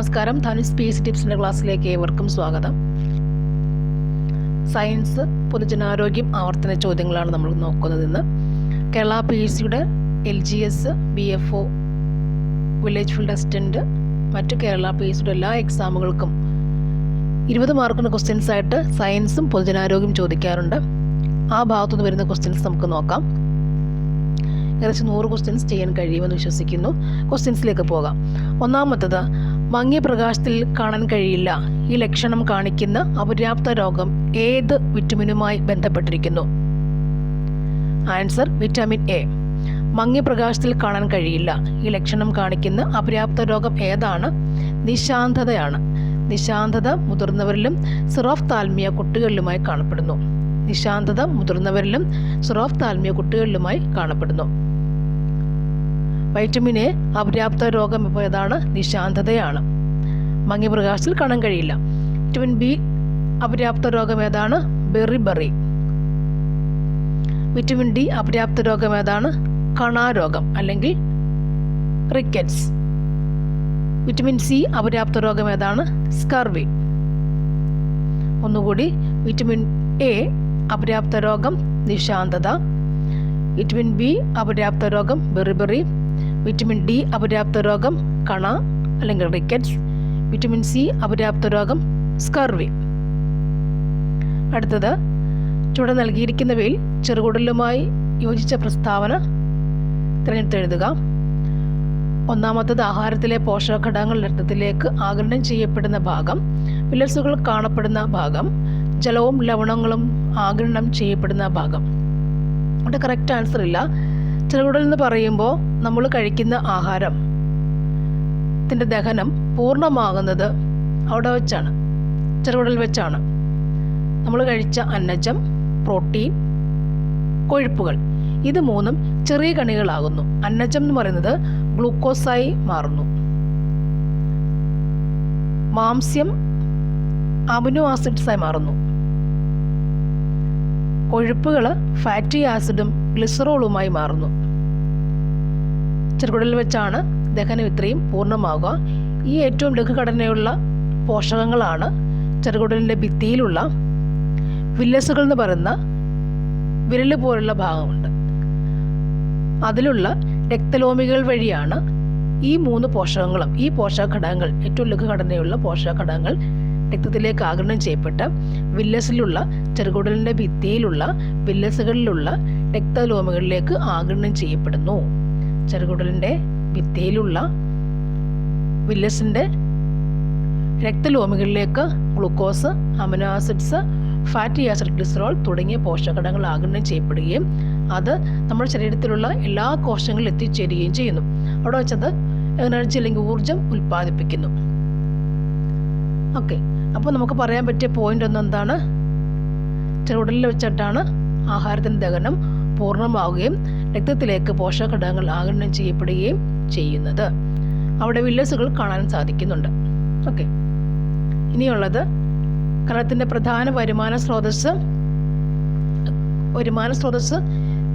നമസ്കാരം. ധനുഷ് PSC ടിപ്സിൻ്റെ ക്ലാസ്സിലേക്ക് ഏവർക്കും സ്വാഗതം. സയൻസ്, പൊതുജനാരോഗ്യം, ആവർത്തന ചോദ്യങ്ങളാണ് നമ്മൾ നോക്കുന്നത് ഇന്ന്. കേരള PSCയുടെ LGS, BFO, village field assistant, മറ്റ് കേരള PSCയുടെ എല്ലാ എക്സാമുകൾക്കും 20 മാർക്കിൻ്റെ ക്വസ്റ്റ്യൻസ് ആയിട്ട് സയൻസും പൊതുജനാരോഗ്യം ചോദിക്കാറുണ്ട്. ആ ഭാഗത്തുനിന്ന് വരുന്ന ക്വസ്റ്റ്യൻസ് നമുക്ക് നോക്കാം. ഏകദേശം 100 ക്വസ്റ്റ്യൻസ് ചെയ്യാൻ കഴിയുമെന്ന് വിശ്വസിക്കുന്നു. ക്വസ്റ്റ്യൻസിലേക്ക് പോകാം. ഒന്നാമത്തത്, മങ്ങിയ പ്രകാശത്തിൽ കാണാൻ കഴിയില്ല. ഈ ലക്ഷണം കാണിക്കുന്ന അപര്യാപ്ത രോഗം ഏത് വിറ്റമിനുമായി ബന്ധപ്പെട്ടിരിക്കുന്നു? Answer vitamin A. മങ്ങിയ പ്രകാശത്തിൽ കാണാൻ കഴിയില്ല. ഈ ലക്ഷണം കാണിക്കുന്ന അപര്യാപ്ത രോഗം ഏതാണ്? നിശാന്തതയാണ്. നിശാന്തത മുതിർന്നവരിലും സിറോഫ്താൽമിയ കുട്ടികളിലുമായി കാണപ്പെടുന്നു. നിശാന്തത മുതിർന്നവരിലും സിറോഫ്താൽമിയ കുട്ടികളിലുമായി കാണപ്പെടുന്നു. വൈറ്റമിൻ എ അപര്യാപ്ത രോഗം ഇപ്പോൾ ഏതാണ്? നിശാന്തതയാണ്. മങ്ങിയ പ്രകാശത്തിൽ കാണാൻ കഴിയില്ല. വിറ്റമിൻ ബി അപര്യാപ്ത രോഗം ഏതാണ്? ബെറിബറി. വിറ്റമിൻ ഡി അപര്യാപ്ത രോഗം ഏതാണ്? കണാരോഗം അല്ലെങ്കിൽ റിക്കറ്റ്സ്. വിറ്റമിൻ സി അപര്യാപ്ത രോഗം ഏതാണ്? സ്കർവി. ഒന്നുകൂടി, വിറ്റമിൻ എ അപര്യാപ്ത രോഗം നിശാന്തത, വിറ്റമിൻ ബി അപര്യാപ്ത രോഗം ബെറിബറി, വിറ്റമിൻ ഡി അപര്യാപ്ത രോഗം കണ അല്ലെങ്കിൽ റിക്കറ്റ്സ്, വിറ്റമിൻ സി അപര്യാപ്ത രോഗം സ്കർവി. അടുത്തത്, ചുവടെ നൽകിയിരിക്കുന്നവയിൽ ചെറുകുടലുമായി യോജിച്ച പ്രസ്താവന തിരഞ്ഞെടുത്തെഴുതുക. ഒന്നാമത്തത്, ആഹാരത്തിലെ പോഷകഘടകങ്ങൾ രക്തത്തിലേക്ക് ആഗിരണം ചെയ്യപ്പെടുന്ന ഭാഗം, വില്ലസുകൾ കാണപ്പെടുന്ന ഭാഗം, ജലവും ലവണങ്ങളും ആഗിരണം ചെയ്യപ്പെടുന്ന ഭാഗം. അവിടെ കറക്റ്റ് ആൻസർ ഇല്ല. ചെറുകുടൽ എന്ന് പറയുമ്പോൾ നമ്മൾ കഴിക്കുന്ന ആഹാരത്തിൻ്റെ ദഹനം പൂർണ്ണമാകുന്നത് അവിടെ വെച്ചാണ്, ചെറുകുടൽ വെച്ചാണ്. നമ്മൾ കഴിച്ച അന്നജം, പ്രോട്ടീൻ, കൊഴുപ്പുകൾ, ഇത് മൂന്നും ചെറിയ കണികളാകുന്നു. അന്നജം എന്ന് പറയുന്നത് ഗ്ലൂക്കോസായി മാറുന്നു. മാംസ്യം അമിനോ ആസിഡ്സായി മാറുന്നു. കൊഴുപ്പുകൾ ഫാറ്റി ആസിഡും ഗ്ലിസറോളുമായി മാറുന്നു. ചെറുകുടലിൽ വെച്ചാണ് ദഹനം ഇത്രയും പൂർണ്ണമാകുക. ഈ ഏറ്റവും ലഘുഘടനയുള്ള പോഷകങ്ങളാണ് ചെറുകുടലിൻ്റെ ഭിത്തിയിലുള്ള വില്ലസുകൾ എന്ന് പറയുന്ന വിരല് പോലുള്ള ഭാഗമുണ്ട്. അതിലുള്ള രക്തലോമികൾ വഴിയാണ് ഈ 3 പോഷകങ്ങളും, ഈ പോഷകഘടകങ്ങൾ, ഏറ്റവും ലഘുഘടനയുള്ള പോഷകഘടകങ്ങൾ രക്തത്തിലേക്ക് ആഗിരണം ചെയ്യപ്പെട്ട് വില്ലസിലുള്ള, ചെറുകുടലിൻ്റെ ഭിത്തിയിലുള്ള വില്ലസുകളിലുള്ള രക്തലോമികളിലേക്ക് ആഗിരണം ചെയ്യപ്പെടുന്നു. ചെറുകുടലിൻ്റെ ഭിത്തിയിലുള്ള വില്ലസിൻ്റെ രക്തലോമികളിലേക്ക് glucose, amino acids, fatty acid, glycerol തുടങ്ങിയ പോഷകഘടകങ്ങൾ ആഗിരണം ചെയ്യപ്പെടുകയും അത് നമ്മുടെ ശരീരത്തിലുള്ള എല്ലാ കോശങ്ങളിലും എത്തിച്ചേരുകയും ചെയ്യുന്നു. അവിടെ വെച്ചത് എനർജി അല്ലെങ്കിൽ ഊർജം ഉൽപ്പാദിപ്പിക്കുന്നു. ഓക്കെ, അപ്പോൾ നമുക്ക് പറയാൻ പറ്റിയ പോയിന്റ് ഒന്ന് എന്താണ്? ചെറുകുടലിൽ വെച്ചിട്ടാണ് ആഹാരത്തിൻ്റെ ദഹനം പൂർണ്ണമാവുകയും രക്തത്തിലേക്ക് പോഷകഘടകങ്ങൾ ആഗിരണം ചെയ്യപ്പെടുകയും ചെയ്യുന്നത്. അവിടെ വില്ലസുകൾ കാണാൻ സാധിക്കുന്നുണ്ട്. ഓക്കെ, ഇനിയുള്ളത് കേരളത്തിൻ്റെ പ്രധാന വരുമാന സ്രോതസ്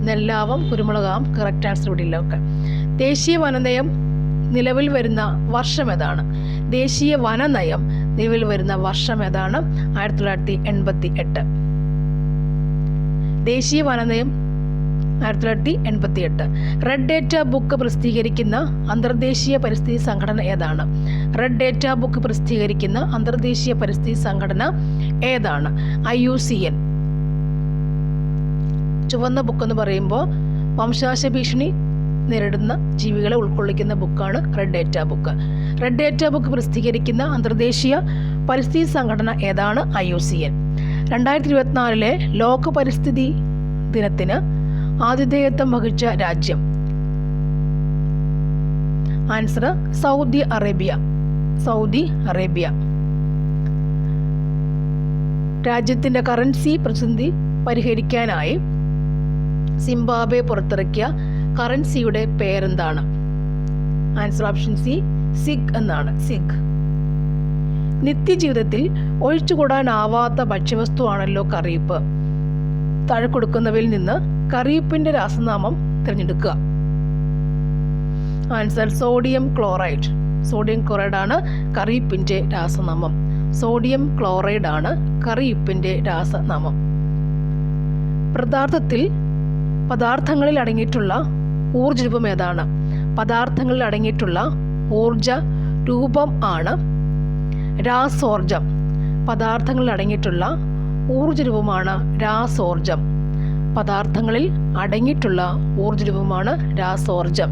നെല്ലാവാം, കുരുമുളകാം. കറക്റ്റ് ആൻസർ ഇവിടെ ഇല്ല. ഓക്കെ, ദേശീയ വനനയം നിലവിൽ വരുന്ന വർഷം ഏതാണ്? ദേശീയ വനനയം നിലവിൽ വരുന്ന വർഷം ഏതാണ്? 1988. ദേശീയ വനനയം 1988. റെഡ് ഡേറ്റ ബുക്ക് പ്രസിദ്ധീകരിക്കുന്ന അന്തർദേശീയ പരിസ്ഥിതി സംഘടന ഏതാണ്? റെഡ് ഡേറ്റ ബുക്ക് പ്രസിദ്ധീകരിക്കുന്ന അന്തർദേശീയ പരിസ്ഥിതി സംഘടന ഏതാണ്? IUCN. ചുവന്ന ബുക്ക് എന്ന് പറയുമ്പോൾ വംശനാശ ഭീഷണി നേരിടുന്ന ജീവികളെ ഉൾക്കൊള്ളിക്കുന്ന ബുക്കാണ് red data book. Red data book പ്രസിദ്ധീകരിക്കുന്ന അന്തർദേശീയ പരിസ്ഥിതി സംഘടന ഏതാണ്? IUCN. 2024 ലോക പരിസ്ഥിതി ദിനത്തിന് ആതിഥേയത്വം വഹിച്ച രാജ്യം? Answer Saudi Arabia. രാജ്യത്തിൻ്റെ കറൻസി പ്രതിസന്ധി പരിഹരിക്കാനായി സിംബാബ്വെ പുറത്തിറക്കിയ കറൻസിയുടെ പേരെന്താണ്? ആൻസർ ഓപ്ഷൻ സി, സിഗ് എന്നാണ്. സിഗ്. നിത്യജീവിതത്തിൽ ഒഴിച്ചുകൂടാനാവാത്ത ഭക്ഷ്യവസ്തുവാണല്ലോ കറിയിപ്പ്. താഴെ കൊടുക്കുന്നവയിൽ നിന്ന് കറിയിപ്പിൻ്റെ രാസനാമം തിരഞ്ഞെടുക്കുക. Answer sodium chloride. സോഡിയം ക്ലോറൈഡാണ് കറിയുപ്പിൻ്റെ രാസനാമം. സോഡിയം ക്ലോറൈഡാണ് കറിയുപ്പിൻ്റെ രാസനാമം. പദാർത്ഥങ്ങളിൽ അടങ്ങിയിട്ടുള്ള ഊർജ്ജ രൂപം ഏതാണ്? പദാർത്ഥങ്ങളിൽ അടങ്ങിയിട്ടുള്ള ഊർജ രൂപം ആണ് രാസോർജം. പദാർത്ഥങ്ങളിൽ അടങ്ങിയിട്ടുള്ള ഊർജ്ജ രൂപമാണ് രാസോർജം. പദാർത്ഥങ്ങളിൽ അടങ്ങിയിട്ടുള്ള ഊർജ്ജ രൂപമാണ് രാസോർജം.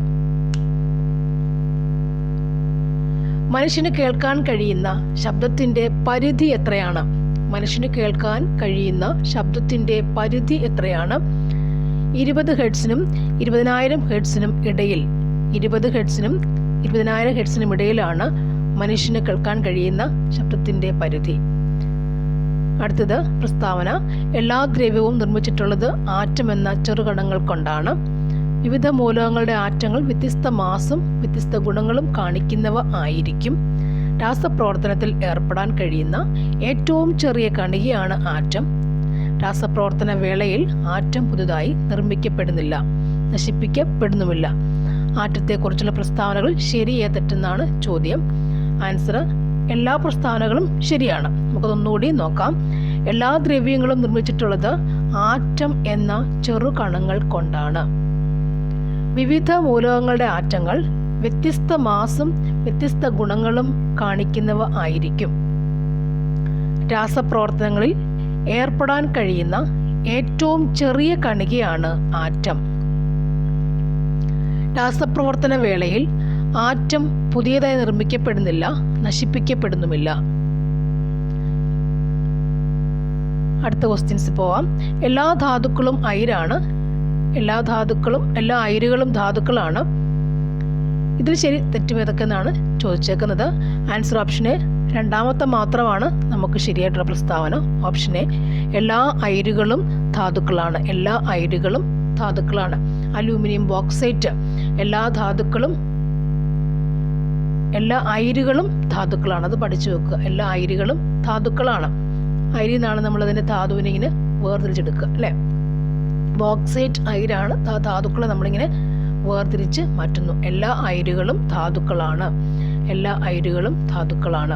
മനുഷ്യന് കേൾക്കാൻ കഴിയുന്ന ശബ്ദത്തിൻ്റെ പരിധി എത്രയാണ്? മനുഷ്യന് കേൾക്കാൻ കഴിയുന്ന ശബ്ദത്തിൻ്റെ പരിധി എത്രയാണ്? 20 ഹെർട്സിനും 20,000 ഹെർട്സിനും ഇടയിൽ. 20 ഹെർട്സിനും 20,000 ഹെർട്സിനും ഇടയിലാണ് മനുഷ്യന് കേൾക്കാൻ കഴിയുന്ന ശബ്ദത്തിൻ്റെ പരിധി. അടുത്തത് പ്രസ്താവന. എല്ലാ ദ്രവ്യവും നിർമ്മിച്ചിട്ടുള്ളത് ആറ്റം എന്ന ചെറുകണങ്ങൾ കൊണ്ടാണ്. വിവിധ മൂലകങ്ങളുടെ ആറ്റങ്ങൾ വ്യത്യസ്ത മാസും വ്യത്യസ്ത ഗുണങ്ങളും കാണിക്കുന്നവ ആയിരിക്കും. രാസപ്രവർത്തനത്തിൽ ഏർപ്പെടാൻ കഴിയുന്ന ഏറ്റവും ചെറിയ കണികയാണ് ആറ്റം. രാസപ്രവർത്തന വേളയിൽ ആറ്റം പുതുതായി നിർമ്മിക്കപ്പെടുന്നില്ല, നശിപ്പിക്കപ്പെടുന്നുമില്ല. ആറ്റത്തെക്കുറിച്ചുള്ള പ്രസ്താവനകൾ ശരിയേ തെറ്റെന്നാണ് ചോദ്യം. ആൻസർ എല്ലാ പ്രസ്താവനകളും ശരിയാണ്. നമുക്കതൊന്നുകൂടി നോക്കാം. എല്ലാ ദ്രവ്യങ്ങളും നിർമ്മിച്ചിട്ടുള്ളത് ആറ്റം എന്ന ചെറുകണങ്ങൾ കൊണ്ടാണ്. വിവിധ മൂലകങ്ങളുടെ ആറ്റങ്ങൾ വ്യത്യസ്ത മാസും വ്യത്യസ്ത ഗുണങ്ങളും കാണിക്കുന്നവ ആയിരിക്കും. രാസപ്രവർത്തനങ്ങളിൽ ഏർപ്പെടാൻ കഴിയുന്ന ഏറ്റവും ചെറിയ കണികയാണ് ആറ്റം. രാസപ്രവർത്തന വേളയിൽ ആറ്റം പുതിയതായി നിർമ്മിക്കപ്പെടുന്നില്ല, നശിപ്പിക്കപ്പെടുന്നുമില്ല. അടുത്ത ക്വസ്റ്റ്യൻസ് പോവാം. എല്ലാ ധാതുക്കളും അയിരാണ്. എല്ലാ അയിരുകളും ധാതുക്കളാണ്. ഇതിൽ ശരി തെറ്റും ഏതൊക്കെയെന്നാണ് ചോദിച്ചേക്കുന്നത്. ആൻസർ ഓപ്ഷൻ എ, രണ്ടാമത്തെ മാത്രമാണ് നമുക്ക് ശരിയായിട്ടുള്ള പ്രസ്താവന. ഓപ്ഷൻ എ, എല്ലാ അയിരുകളും ധാതുക്കളാണ്. എല്ലാ അയിരുകളും ധാതുക്കളാണ്. അലൂമിനിയം ബോക്സൈറ്റ്, എല്ലാ അയിരുകളും ധാതുക്കളാണ്. അത് പഠിച്ചു വെക്കുക. എല്ലാ അയിരുകളും ധാതുക്കളാണ്. അയിരിൽ നിന്നാണ് നമ്മളതിൻ്റെ ധാതുവിനെ ഇങ്ങനെ വേർതിരിച്ചെടുക്കുക, അല്ലേ? ബോക്സൈറ്റ് അയിരാണ്. ധാതുക്കളെ നമ്മളിങ്ങനെ വേർതിരിച്ച് മാറ്റുന്നു. എല്ലാ അയിരുകളും ധാതുക്കളാണ്. എല്ലാ അയിരുകളും ധാതുക്കളാണ്.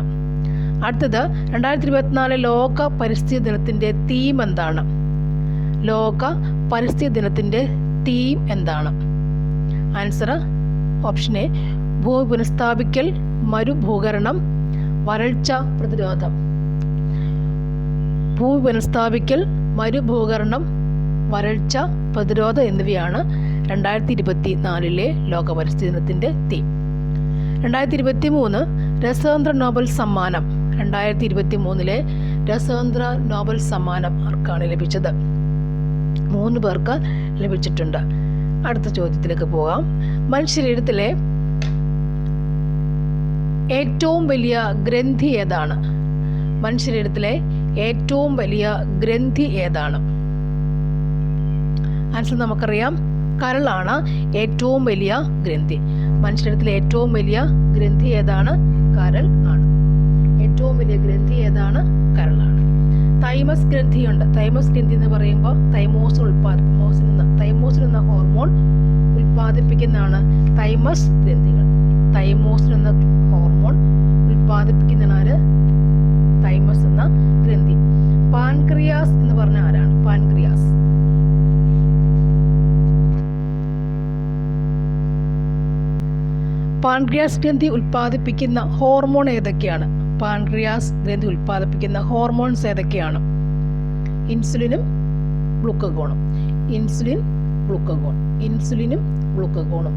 അടുത്തത് 2024 ലോക പരിസ്ഥിതി ദിനത്തിൻ്റെ തീം എന്താണ്? ലോക പരിസ്ഥിതി ദിനത്തിൻ്റെ തീം എന്താണ്? ആൻസർ ഓപ്ഷൻ എ, ഭൂമി പുനഃസ്ഥാപിക്കൽ, മരുഭൂകരണം, വരൾച്ച പ്രതിരോധം. ഭൂമി പുനഃസ്ഥാപിക്കൽ, മരുഭൂകരണം, വരൾച്ച പ്രതിരോധം എന്നിവയാണ് 2024 ലോക പരിസ്ഥിതി ദിനത്തിൻ്റെ തീം. 2023 രസതന്ത്ര നോബൽ സമ്മാനം. 2023 രസതന്ത്ര നോബൽ സമ്മാനം ആർക്കാണ് ലഭിച്ചത്? 3 പേർക്ക് ലഭിച്ചിട്ടുണ്ട്. അടുത്ത ചോദ്യത്തിലേക്ക് പോകാം. മനുഷ്യശരീരത്തിലെ ഏറ്റവും വലിയ ഗ്രന്ഥി ഏതാണ്? മനുഷ്യശരീരത്തിലെ ഏറ്റവും വലിയ ഗ്രന്ഥി ഏതാണ്? ആൻസർ നമുക്കറിയാം, കരളാണ് ഏറ്റവും വലിയ ഗ്രന്ഥി. മനുഷ്യശരീരത്തിലെ ഏറ്റവും വലിയ ഗ്രന്ഥി ഏതാണ്? കരൾ ആണ്. ഏറ്റവും വലിയ ഗ്രന്ഥി ഏതാണ്? കരളാണ്. തൈമസ് ഗ്രന്ഥിയുണ്ട്. തൈമസ് ഗ്രന്ഥി എന്ന് പറയുമ്പോൾ തൈമോസിൻ എന്ന ഹോർമോൺ ഉൽപ്പാദിപ്പിക്കുന്നതാണ് തൈമസ് ഗ്രന്ഥികൾ. തൈമോസിൻ എന്ന ഹോർമോൺ ഉൽപ്പാദിപ്പിക്കുന്നതാണ് തൈമസ് എന്ന ഗ്രന്ഥി. പാൻക്രിയാസ് എന്ന് പറഞ്ഞ ആരാണ്? പാൻക്രിയാസ്. പാൻക്രിയാസ് ഗ്രന്ഥി ഉൽപ്പാദിപ്പിക്കുന്ന ഹോർമോൺ ഏതൊക്കെയാണ്? പാൻക്രിയാസ് ഗ്രന്ഥി ഉൽപ്പാദിപ്പിക്കുന്ന ഹോർമോൺസ് ഏതൊക്കെയാണ്? ഇൻസുലിനും ഗ്ലൂക്കഗോണും. ഇൻസുലിനും ഗ്ലൂക്കഗോണും.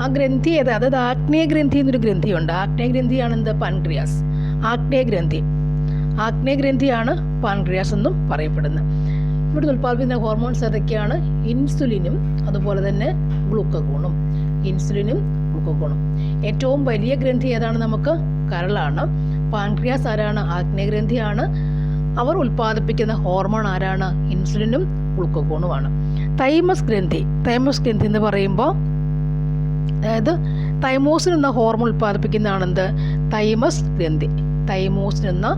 ആ ഗ്രന്ഥി ഏതാ? അതായത് ആഗ്നേയ ഗ്രന്ഥി എന്നൊരു ഗ്രന്ഥിയുണ്ട്. ആഗ്നേയ ഗ്രന്ഥിയാണ് എന്ത്? പാൻക്രിയാസ്. ആഗ്നേയ ഗ്രന്ഥിയാണ് പാൻക്രിയാസ് എന്നും പറയപ്പെടുന്നത്. ഇവിടെ ഉൽപ്പാദിപ്പിക്കുന്ന ഹോർമോൺസ് ഏതൊക്കെയാണ്? ഇൻസുലിനും അതുപോലെ തന്നെ ഗ്ലൂക്കഗോണും. ഏറ്റവും വലിയ ഗ്രന്ഥി ഏതാണ്? നമുക്ക് കരളാണ്. പാൻക്രിയാസ് ആരാണ്? ആഗ്നേയ ഗ്രന്ഥിയാണ്. അവർ ഉൽപ്പാദിപ്പിക്കുന്ന ഹോർമോൺ ആരാണ്? ഇൻസുലിനും ഗ്ലൂക്കഗോണുമാണ്. തൈമസ് ഗ്രന്ഥി എന്ന് പറയുമ്പോൾ അതായത് തൈമോസിൻ എന്ന ഹോർമോൺ ഉൽപ്പാദിപ്പിക്കുന്നതാണെന്ത്? തൈമസ് ഗ്രന്ഥി. തൈമോസിൻ എന്ന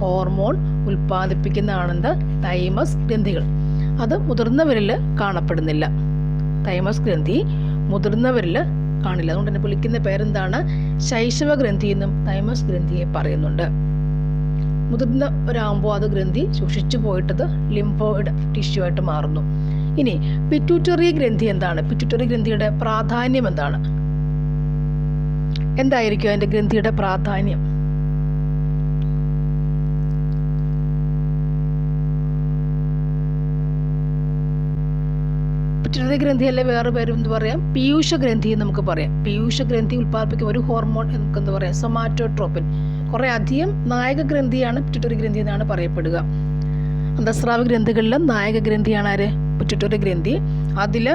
ഹോർമോൺ ഉൽപ്പാദിപ്പിക്കുന്നതാണെന്ത്? തൈമസ് ഗ്രന്ഥികൾ. അത് മുതിർന്നവരിൽ കാണപ്പെടുന്നില്ല. തൈമസ് ഗ്രന്ഥി മുതിർന്നവരിൽ കാണില്ല. അതുകൊണ്ട് തന്നെ വിളിക്കുന്ന പേരെന്താണ്? ശൈശവ ഗ്രന്ഥി എന്നും തൈമസ് ഗ്രന്ഥിയെ പറയുന്നുണ്ട്. മുതിർന്ന ഒരാകുമ്പോൾ അത് ഗ്രന്ഥി സൂക്ഷിച്ചു പോയിട്ടത് ലിംഫോയിഡ് ടിഷ്യൂ ആയിട്ട് മാറുന്നു. ഇനി പിറ്റ്യൂട്ടറി ഗ്രന്ഥി എന്താണ്? പിറ്റ്യൂട്ടറി ഗ്രന്ഥിയുടെ പ്രാധാന്യം എന്താണ്? എന്തായിരിക്കും അതിൻ്റെ ഗ്രന്ഥിയുടെ പ്രാധാന്യം? പിറ്റ്യൂട്ടറി ഗ്രന്ഥി അല്ലെ വേറെ പേര് എന്ത് പറയാം? പീയൂഷ ഗ്രന്ഥി എന്ന് നമുക്ക് പറയാം. പീയൂഷ ഗ്രന്ഥി ഉൽപ്പാദിപ്പിക്കുന്ന ഒരു ഹോർമോൺ നമുക്ക് എന്ത് പറയാം? സൊമാറ്റോട്രോപ്പിൻ. കുറേ അധികം നായക ഗ്രന്ഥിയാണ് പിറ്റ്യൂട്ടറി ഗ്രന്ഥി എന്നാണ് പറയപ്പെടുക. അന്തസ്രാവ ഗ്രന്ഥികളിലും നായക ഗ്രന്ഥിയാണ് ആര്? പിറ്റ്യൂട്ടറി ഗ്രന്ഥി. അതിൽ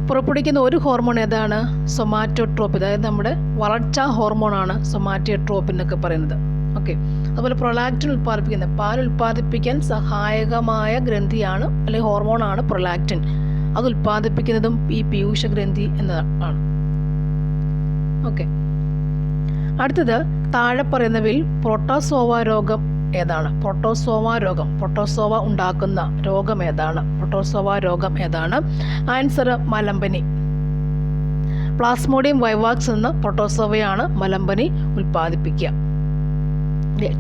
പുറപ്പെടുവിക്കുന്ന ഒരു ഹോർമോൺ ഏതാണ്? സൊമാറ്റോട്രോപ്പിൻ. അതായത് നമ്മുടെ വളർച്ചാ ഹോർമോണാണ് സൊമാറ്റോട്രോപ്പിൻ എന്നൊക്കെ പറയുന്നത്. ഓക്കെ. അതുപോലെ പ്രൊലാക്റ്റിൻ ഉൽപ്പാദിപ്പിക്കുന്നത്, പാൽ ഉൽപ്പാദിപ്പിക്കാൻ സഹായകമായ ഗ്രന്ഥിയാണ് അല്ലെങ്കിൽ ഹോർമോണാണ് പ്രൊലാക്റ്റിൻ. അത് ഉൽപ്പാദിപ്പിക്കുന്നതും ഈ പീയൂഷ ഗ്രന്ഥി എന്നതാണ്. ഓക്കെ. അടുത്തത് താഴെ പറയുന്നവയിൽ പ്രോട്ടോസോവ രോഗം ഏതാണ്? പ്രോട്ടോസോവ ഉണ്ടാക്കുന്ന രോഗം ഏതാണ്? പ്രോട്ടോസോവ രോഗം ഏതാണ്? ആൻസർ മലമ്പനി. പ്ലാസ്മോഡിയം വൈവാക്സ് എന്ന പ്രോട്ടോസോവയാണ് മലമ്പനി ഉൽപ്പാദിപ്പിക്കുക.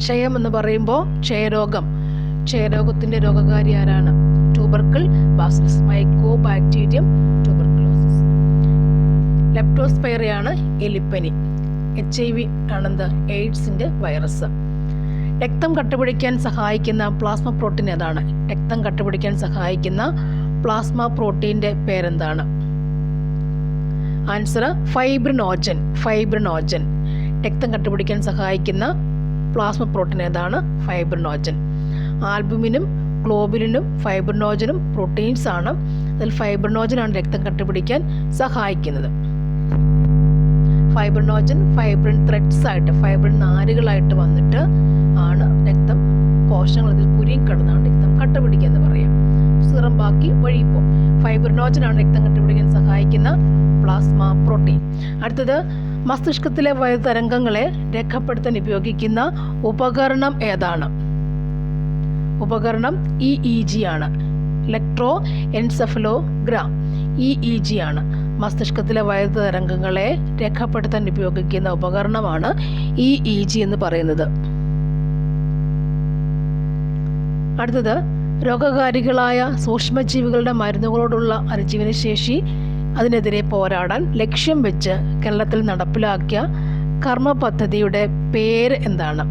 ക്ഷയം എന്ന് പറയുമ്പോൾ ക്ഷയരോഗത്തിൻ്റെ രോഗകാരി ആരാണ്? Tubercle bacillus, mycobacterium tuberculosis. ലെപ്റ്റോസ്പൈറയാണ് എലിപ്പനി. HIV ആണെന്ത്? എയ്ഡ്സിൻ്റെ വൈറസ്. രക്തം കട്ടപിടിക്കാൻ സഹായിക്കുന്ന പ്ലാസ്മ പ്രോട്ടീൻ ഏതാണ്? രക്തം കട്ടപിടിക്കാൻ സഹായിക്കുന്ന പ്ലാസ്മ പ്രോട്ടീൻ്റെ പേരെന്താണ്? Answer fibrinogen. രക്തം കട്ടപിടിക്കാൻ സഹായിക്കുന്ന പ്ലാസ്മ പ്രോട്ടീൻ ഏതാണ്? ഫൈബ്രിനോജൻ. ആൽബുമിനും ഗ്ലോബുലിനും ഫൈബ്രിനോജനും പ്രോട്ടീൻസ് ആണ്. അതിൽ ഫൈബ്രിനോജനാണ് രക്തം കട്ടപിടിക്കാൻ സഹായിക്കുന്നത്. ഫൈബ്രിൻ ത്രെഡ്സ് ആയിട്ട്, ഫൈബ്രിൻ നാരുകളായിട്ട് വന്നിട്ട് ആണ് രക്തം കോശങ്ങൾ ഇതിൽ കുരുങ്ങി കിടന്നാണ് രക്തം കട്ടപിടിക്കുക എന്ന് പറയാം. സിറം ബാക്കി ഒഴിയുമ്പോൾ ഫൈബ്രിനോജനാണ് രക്തം കട്ടപിടിക്കാൻ സഹായിക്കുന്ന പ്ലാസ്മ പ്രോട്ടീൻ. അടുത്തത് മസ്തിഷ്കത്തിലെ വൈദ്യുതരംഗങ്ങളെ രേഖപ്പെടുത്താൻ ഉപയോഗിക്കുന്ന ഉപകരണം ഏതാണ്? ഉപകരണം EEG ആണ്. ഇലക്ട്രോ എൻസെഫലോഗ്രാം EEG ആണ്. മസ്തിഷ്കത്തിലെ വൈദ്യുതരംഗങ്ങളെ രേഖപ്പെടുത്താൻ ഉപയോഗിക്കുന്ന ഉപകരണമാണ് EEG എന്ന് പറയുന്നത്. അടുത്തത് രോഗകാരികളായ സൂക്ഷ്മജീവികളുടെ മരുന്നുകളോടുള്ള അതിജീവന ശേഷി അതിനെതിരെ പോരാടാൻ ലക്ഷ്യം വെച്ച് കേരളത്തിൽ നടപ്പിലാക്കിയ കർമ്മ പദ്ധതിയുടെ പേര് എന്താണ്?